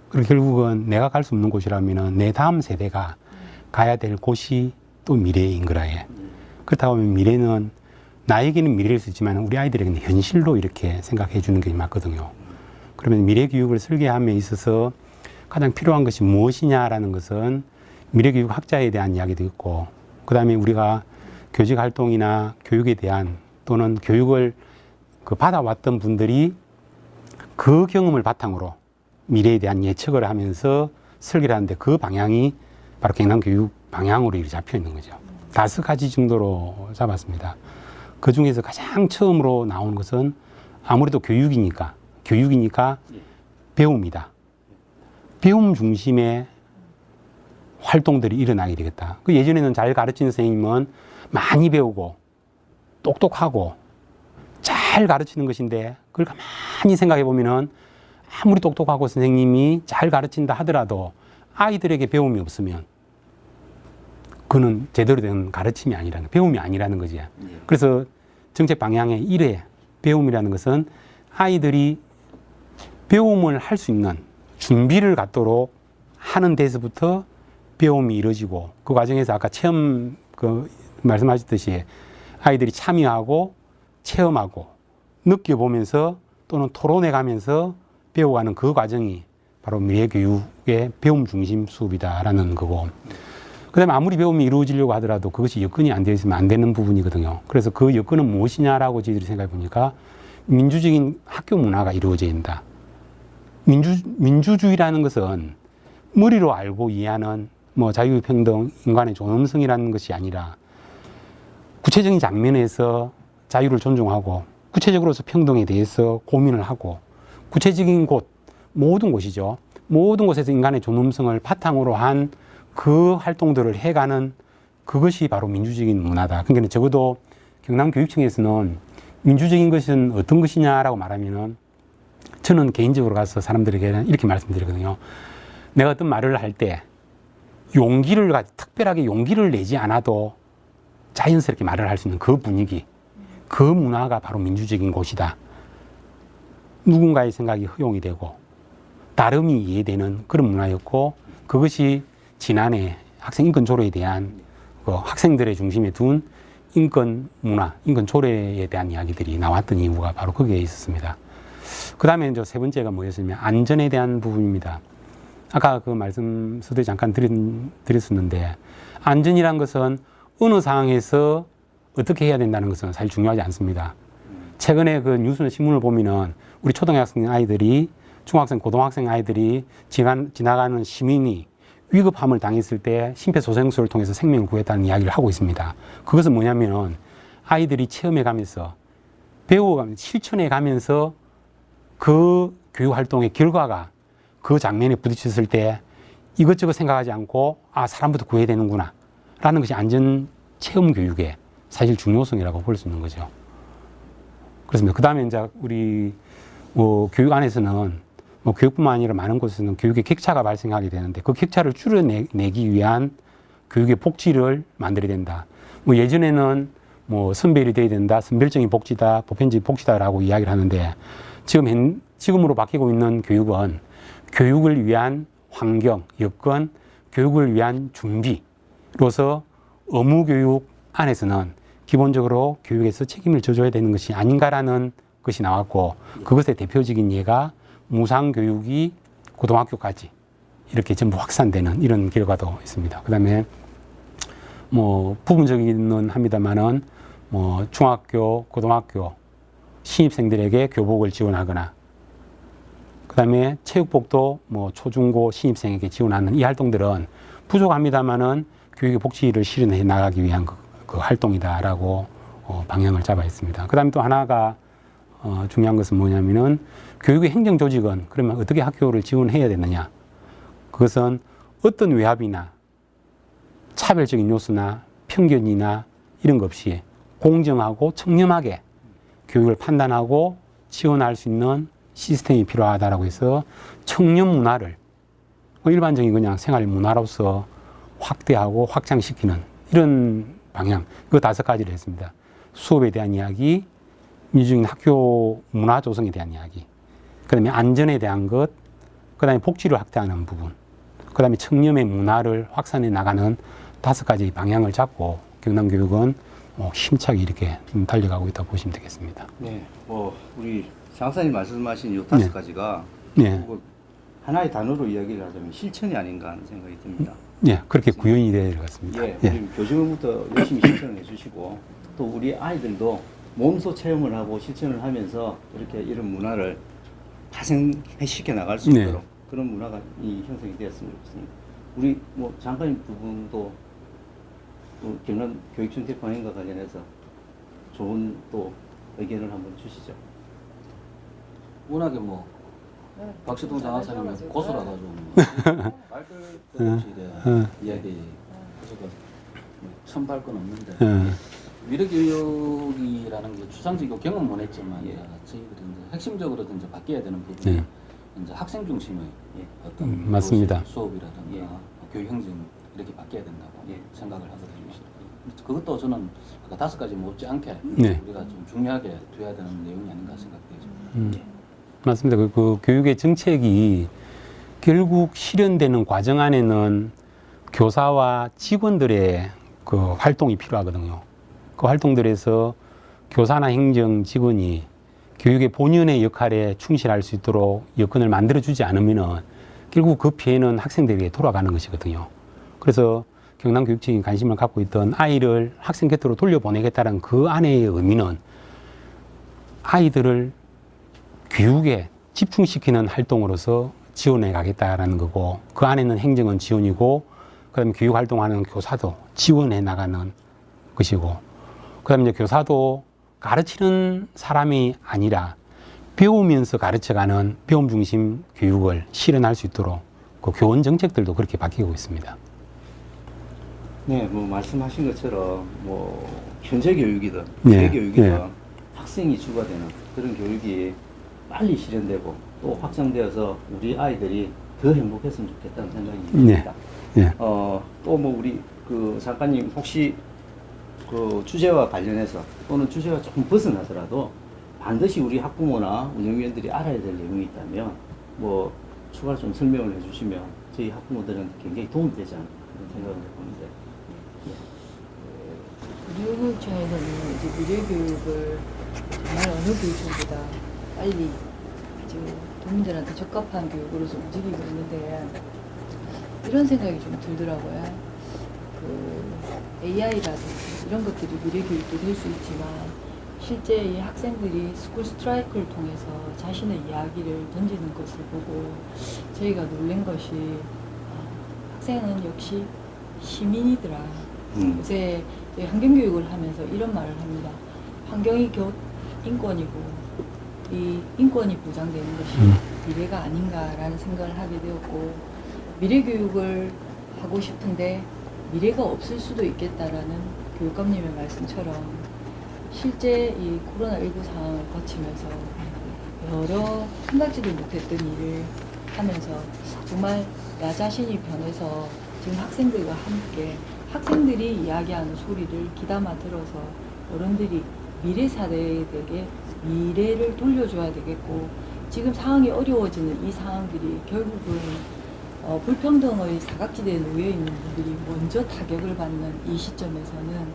그리고 결국은 내가 갈 수 없는 곳이라면은 내 다음 세대가 가야 될 곳이 또 미래인 거라해. 그렇다고 하면 미래는 나에게는 미래일 수 있지만 우리 아이들에게는 현실로 이렇게 생각해 주는 게 맞거든요. 그러면 미래 교육을 설계함에 있어서 가장 필요한 것이 무엇이냐라는 것은 미래 교육 학자에 대한 이야기도 있고 그다음에 우리가 교직 활동이나 교육에 대한 또는 교육을 받아왔던 분들이 그 경험을 바탕으로 미래에 대한 예측을 하면서 설계를 하는데 그 방향이 바로 경남교육 방향으로 이렇게 잡혀 있는 거죠. 5가지 정도로 잡았습니다. 그 중에서 가장 처음으로 나오는 것은 아무래도 교육이니까 배움이다. 배움 중심의 활동들이 일어나게 되겠다. 예전에는 잘 가르치는 선생님은 많이 배우고 똑똑하고 잘 가르치는 것인데 그걸 가만히 생각해 보면은 아무리 똑똑하고 선생님이 잘 가르친다 하더라도 아이들에게 배움이 없으면 그는 제대로 된 가르침이 아니라는, 배움이 아니라는 거지. 그래서 정책 방향의 1회 배움이라는 것은 아이들이 배움을 할 수 있는 준비를 갖도록 하는 데서부터 배움이 이루어지고 그 과정에서 아까 체험 말씀하셨듯이 아이들이 참여하고 체험하고 느껴보면서 또는 토론해 가면서 배워가는 그 과정이 바로 미래교육의 배움 중심 수업이다라는 거고 그 다음에 아무리 배움이 이루어지려고 하더라도 그것이 여건이 안 되어 있으면 안 되는 부분이거든요. 그래서 그 여건은 무엇이냐라고 저희들이 생각해 보니까 민주적인 학교 문화가 이루어져야 된다. 민주주의라는 것은 머리로 알고 이해하는 뭐 자유평등, 인간의 존엄성이라는 것이 아니라 구체적인 장면에서 자유를 존중하고 구체적으로서 평등에 대해서 고민을 하고 구체적인 곳, 모든 곳이죠. 모든 곳에서 인간의 존엄성을 바탕으로 한 그 활동들을 해가는 그것이 바로 민주적인 문화다. 그러니까 적어도 경남교육청에서는 민주적인 것은 어떤 것이냐라고 말하면은 저는 개인적으로 가서 사람들에게 이렇게 말씀드리거든요. 내가 어떤 말을 할 때 특별하게 용기를 내지 않아도 자연스럽게 말을 할 수 있는 그 분위기, 그 문화가 바로 민주적인 곳이다. 누군가의 생각이 허용이 되고 다름이 이해되는 그런 문화였고 그것이 지난해 학생 인권 조례에 대한 그 학생들의 중심에 둔 인권 문화, 인권 조례에 대한 이야기들이 나왔던 이유가 바로 거기에 있었습니다. 그 다음에 이제 세 번째가 뭐였냐면 안전에 대한 부분입니다. 아까 그 말씀 서두에 잠깐 드렸었는데 안전이란 것은 어느 상황에서 어떻게 해야 된다는 것은 사실 중요하지 않습니다. 최근에 그 뉴스나 신문을 보면은 우리 초등학생 아이들이 중학생, 고등학생 아이들이 지나가는 시민이 위급함을 당했을 때 심폐소생술을 통해서 생명을 구했다는 이야기를 하고 있습니다. 그것은 뭐냐면은 아이들이 체험해 가면서 배워가면서 실천해 가면서 그 교육 활동의 결과가 그 장면에 부딪혔을 때 이것저것 생각하지 않고 아, 사람부터 구해야 되는구나 라는 것이 안전 체험 교육의 사실 중요성이라고 볼 수 있는 거죠. 그렇습니다. 그 다음에 이제 우리 교육 안에서는 교육뿐만 아니라 많은 곳에서는 교육의 격차가 발생하게 되는데 그 격차를 줄여내기 위한 교육의 복지를 만들어야 된다. 예전에는 선별이 돼야 된다, 선별적인 복지다, 보편적인 복지다라고 이야기를 하는데 지금으로 바뀌고 있는 교육은 교육을 위한 환경, 여건, 교육을 위한 준비로서 의무교육 안에서는 기본적으로 교육에서 책임을 져줘야 되는 것이 아닌가라는 것이 나왔고 그것의 대표적인 예가 무상교육이 고등학교까지 이렇게 전부 확산되는 이런 결과도 있습니다. 그 다음에 부분적이는 합니다만은 중학교, 고등학교 신입생들에게 교복을 지원하거나 그 다음에 체육복도 초중고 신입생에게 지원하는 이 활동들은 부족합니다만은 교육의 복지를 실현해 나가기 위한 그 활동이다라고 방향을 잡아 있습니다. 그 다음에 또 하나가 중요한 것은 뭐냐면은 교육의 행정조직은 그러면 어떻게 학교를 지원해야 되느냐. 그것은 어떤 외압이나 차별적인 요소나 편견이나 이런 것 없이 공정하고 청렴하게 교육을 판단하고 지원할 수 있는 시스템이 필요하다라고 해서 청렴 문화를 일반적인 그냥 생활 문화로서 확대하고 확장시키는 이런 방향, 그 5가지를 했습니다. 수업에 대한 이야기, 민주적인 학교 문화 조성에 대한 이야기, 그 다음에 안전에 대한 것, 그 다음에 복지를 확대하는 부분, 그 다음에 청렴의 문화를 확산해 나가는 5가지 방향을 잡고 경남교육은 힘차게 이렇게 달려가고 있다고 보시면 되겠습니다. 네, 우리 장사님 말씀하신 이 5가지가 네. 하나의 단어로 이야기를 하자면 실천이 아닌가 하는 생각이 듭니다. 네, 그렇게 구현이 되어 있습니다. 예, 우리 교직원부터 열심히 실천을 해주시고 또 우리 아이들도 몸소 체험을 하고 실천을 하면서 이렇게 이런 문화를 파생시켜 나갈 수 있도록 그런 문화가 형성이 되었으면 좋겠습니다. 우리 장관님 두 분도 경남 교육청 대표님과 관련해서 좋은 또 의견을 한번 주시죠. 워낙에 박시동 장학사님이 고수라 가지고 말끝 없이 이야기 해서도 첨발 건 없는데 미래교육이라는 게 추상적이고 경험 못 했지만 저희들이 이제 핵심적으로 이제 바뀌어야 되는 부분이 이제 학생 중심의 어떤 맞습니다. 수업이라든가 교육 행정 이렇게 바뀌어야 된다고 생각을 하거든요. 그것도 저는 아까 5가지 못지않게 우리가 좀 중요하게 둬야 되는 내용이 아닌가 생각되죠. 맞습니다. 그 교육의 정책이 결국 실현되는 과정 안에는 교사와 직원들의 그 활동이 필요하거든요. 그 활동들에서 교사나 행정 직원이 교육의 본연의 역할에 충실할 수 있도록 여건을 만들어주지 않으면은 결국 그 피해는 학생들에게 돌아가는 것이거든요. 그래서 경남교육청이 관심을 갖고 있던 아이를 학생 곁으로 돌려보내겠다는 그 안의 의미는 아이들을 교육에 집중시키는 활동으로서 지원해 가겠다라는 거고, 그 안에는 행정은 지원이고, 그 다음에 교육 활동하는 교사도 지원해 나가는 것이고, 그 다음에 이제 교사도 가르치는 사람이 아니라 배우면서 가르쳐가는 배움 중심 교육을 실현할 수 있도록 그 교원 정책들도 그렇게 바뀌고 있습니다. 네, 뭐 말씀하신 것처럼 뭐 현재 교육이든 네, 미래 교육이든 네. 학생이 주가 되는 그런 교육이 빨리 실현되고 또 확장되어서 우리 아이들이 더 행복했으면 좋겠다는 생각이 듭니다. 네. 또 뭐 우리 그 작가님 혹시 그 주제와 관련해서 또는 주제가 조금 벗어나서라도 반드시 우리 학부모나 운영위원들이 알아야 될 내용이 있다면 뭐 추가로 좀 설명을 해주시면 저희 학부모들한테 굉장히 도움이 되지 않을까 그런 생각을 해보는데. 교육청에서는 이제 미래교육을 정말 어느 교육청보다 빨리 도민들한테 적합한 교육으로서 움직이고 있는데 이런 생각이 좀 들더라고요. 그 AI라든지 이런 것들이 미래교육도 될 수 있지만 실제 이 학생들이 스쿨 스트라이크를 통해서 자신의 이야기를 던지는 것을 보고 저희가 놀란 것이 학생은 역시 시민이더라. 요새 환경교육을 하면서 이런 말을 합니다. 환경이 곧 인권이고 이 인권이 보장되는 것이 미래가 아닌가라는 생각을 하게 되었고 미래교육을 하고 싶은데 미래가 없을 수도 있겠다라는 교육감님의 말씀처럼 실제 이 코로나19 상황을 거치면서 여러 생각지도 못했던 일을 하면서 정말 나 자신이 변해서 지금 학생들과 함께 학생들이 이야기하는 소리를 귀담아 들어서 어른들이 미래 세대에게 미래를 돌려줘야 되겠고 지금 상황이 어려워지는 이 상황들이 결국은 불평등의 사각지대에 놓여 있는 분들이 먼저 타격을 받는 이 시점에서는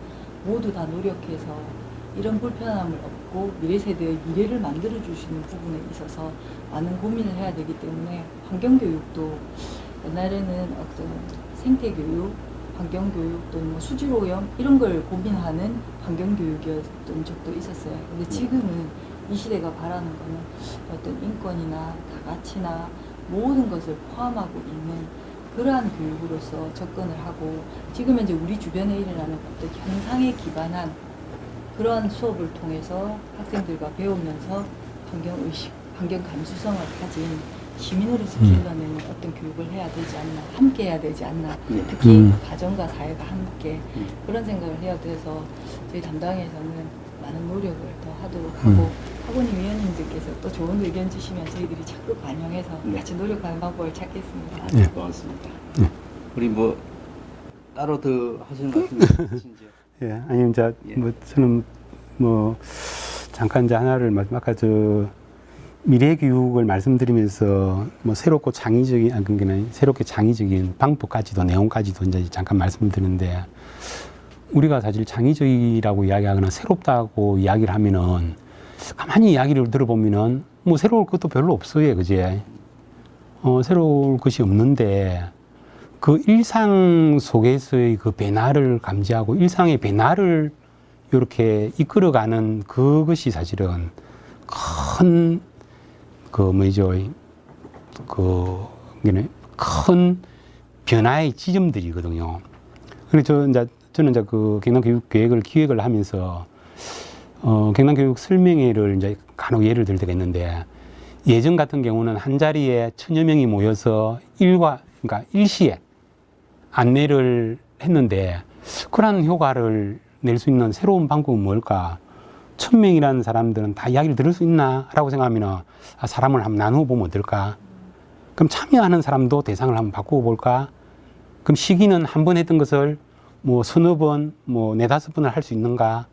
모두 다 노력해서 이런 불편함을 없고 미래 세대의 미래를 만들어 주시는 부분에 있어서 많은 고민을 해야 되기 때문에 환경교육도 옛날에는 어떤 생태교육, 환경교육 또는 뭐 수질오염 이런 걸 고민하는 환경교육이었던 적도 있었어요. 근데 지금은 이 시대가 바라는 거는 어떤 인권이나 다가치나 모든 것을 포함하고 있는 그러한 교육으로서 접근을 하고 지금은 이제 우리 주변에 일어나는 어떤 현상에 기반한 그러한 수업을 통해서 학생들과 배우면서 환경의식, 환경 감수성을 가진 시민으로서 길러내는 어떤 교육을 해야 되지 않나, 함께 해야 되지 않나, 특히 가정과 사회가 함께 그런 생각을 해야 돼서 저희 담당에서는 많은 노력을 더 하도록 하고 학원의 위원님들께서 또 좋은 의견 주시면 저희들이 적극 반영해서 같이 노력하는 방법을 찾겠습니다. 네, 고맙습니다. 우리 뭐 따로 더 하시는 말씀 있으신지요? 예, 아니 이제 뭐 저는 뭐 잠깐 이제 하나를 아까 미래 교육을 말씀드리면서 뭐 새롭고 창의적인 그러니까 새롭게 창의적인 방법까지도 내용까지도 이제 잠깐 말씀드리는데 우리가 사실 창의적이라고 이야기하거나 새롭다고 이야기를 하면은 가만히 이야기를 들어보면은 뭐 새로울 것도 별로 없어요, 그제? 새로울 것이 없는데 그 일상 속에서의 그 변화를 감지하고 일상의 변화를 이렇게 이끌어가는 그것이 사실은 큰 큰 변화의 지점들이거든요. 그래서 저는 이제 그 경남교육계획을 기획을 하면서 경남교육 설명회를 이제 간혹 예를 들 때가 있는데 예전 같은 경우는 한 자리에 1000여 명이 모여서 그러니까 일시에 안내를 했는데 그러한 효과를 낼 수 있는 새로운 방법은 뭘까? 1000명이라는 사람들은 다 이야기를 들을 수 있나? 라고 생각하면 사람을 한번 나누어 보면 어떨까? 그럼 참여하는 사람도 대상을 한번 바꾸어 볼까? 그럼 시기는 한 번 했던 것을 뭐 서너 번, 뭐 4-5번을 할 수 있는가?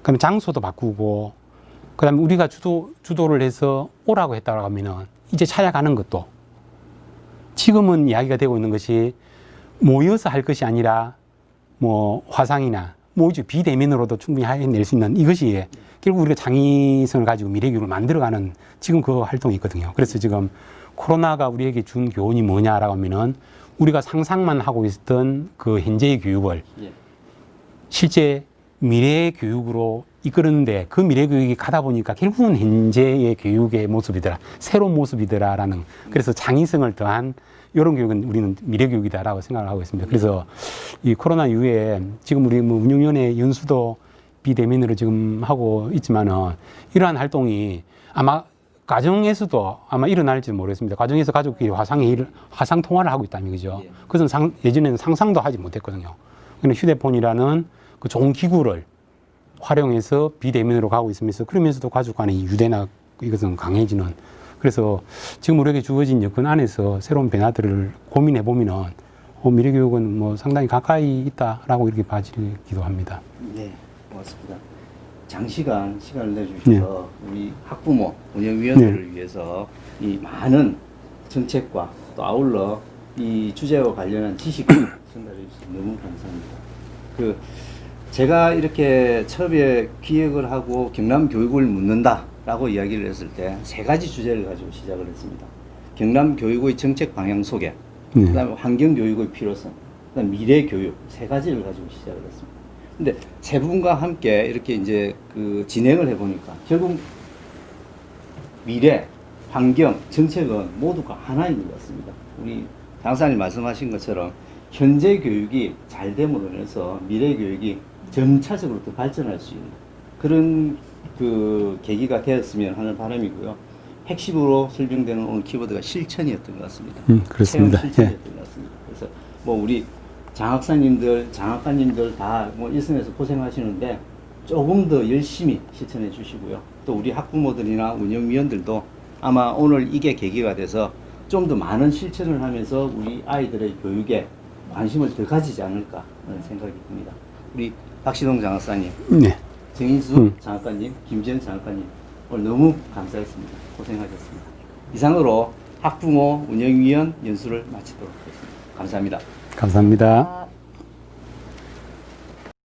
그럼 장소도 바꾸고, 그 다음에 우리가 주도를 해서 오라고 했다고 하면은 이제 찾아가는 것도 지금은 이야기가 되고 있는 것이 모여서 할 것이 아니라 뭐 화상이나 모이죠. 비대면으로도 충분히 해낼 수 있는 이것이 결국 우리가 창의성을 가지고 미래교육을 만들어가는 지금 그 활동이 있거든요. 그래서 지금 코로나가 우리에게 준 교훈이 뭐냐라고 하면은 우리가 상상만 하고 있었던 그 현재의 교육을 실제 미래의 교육으로 이끄는데 그 미래 교육이 가다 보니까 결국은 현재의 교육의 모습이더라, 새로운 모습이더라라는, 그래서 창의성을 더한 이런 교육은 우리는 미래 교육이다라고 생각을 하고 있습니다. 그래서 이 코로나 이후에 지금 우리 뭐 운영위원회 연수도 비대면으로 지금 하고 있지만은 이러한 활동이 아마 가정에서도 아마 일어날지 모르겠습니다. 가정에서 가족끼리 화상 통화를 하고 있다는 거죠. 예. 그것은 예전에는 상상도 하지 못했거든요. 근데 휴대폰이라는 그 좋은 기구를 활용해서 비대면으로 가고 있으면서, 그러면서도 가족 간의 유대나 이것은 강해지는, 그래서 지금 우리에게 주어진 여건 안에서 새로운 변화들을 고민해 보면은 미래 교육은 뭐 상당히 가까이 있다라고 이렇게 봐지기도 합니다. 네, 고맙습니다. 장시간 시간을 내주셔서 우리 학부모, 운영위원들을 위해서 이 많은 정책과 또 아울러 이 주제와 관련한 지식을 전달해 주셔서 너무 감사합니다. 제가 이렇게 처음에 기획을 하고 경남 교육을 묻는다라고 이야기를 했을 때 세 가지 주제를 가지고 시작을 했습니다. 경남 교육의 정책 방향 소개, 그다음에 환경 교육의 필요성, 그다음 미래 교육, 세 가지를 가지고 시작을 했습니다. 근데 세 분과 함께 이렇게 이제 진행을 해보니까 결국 미래, 환경, 정책은 모두가 하나인 것 같습니다. 우리 장사님 말씀하신 것처럼 현재 교육이 잘 됨으로 인해서 미래 교육이 점차적으로 더 발전할 수 있는 그런 계기가 되었으면 하는 바람이고요. 핵심으로 설명되는 오늘 키워드가 실천이었던 것 같습니다. 그렇습니다. 체험 실천이었던 것 같습니다. 그래서 뭐 우리 장학사님들, 장학관님들 다 뭐 일선에서 고생하시는데 조금 더 열심히 실천해 주시고요. 또 우리 학부모들이나 운영위원들도 아마 오늘 이게 계기가 돼서 좀 더 많은 실천을 하면서 우리 아이들의 교육에 관심을 더 가지지 않을까 하는 생각이 듭니다. 우리 박시동 장학사님, 네. 정인수 장학관님, 김지현 장학관님 오늘 너무 감사했습니다. 고생하셨습니다. 이상으로 학부모 운영위원 연수를 마치도록 하겠습니다. 감사합니다. 감사합니다.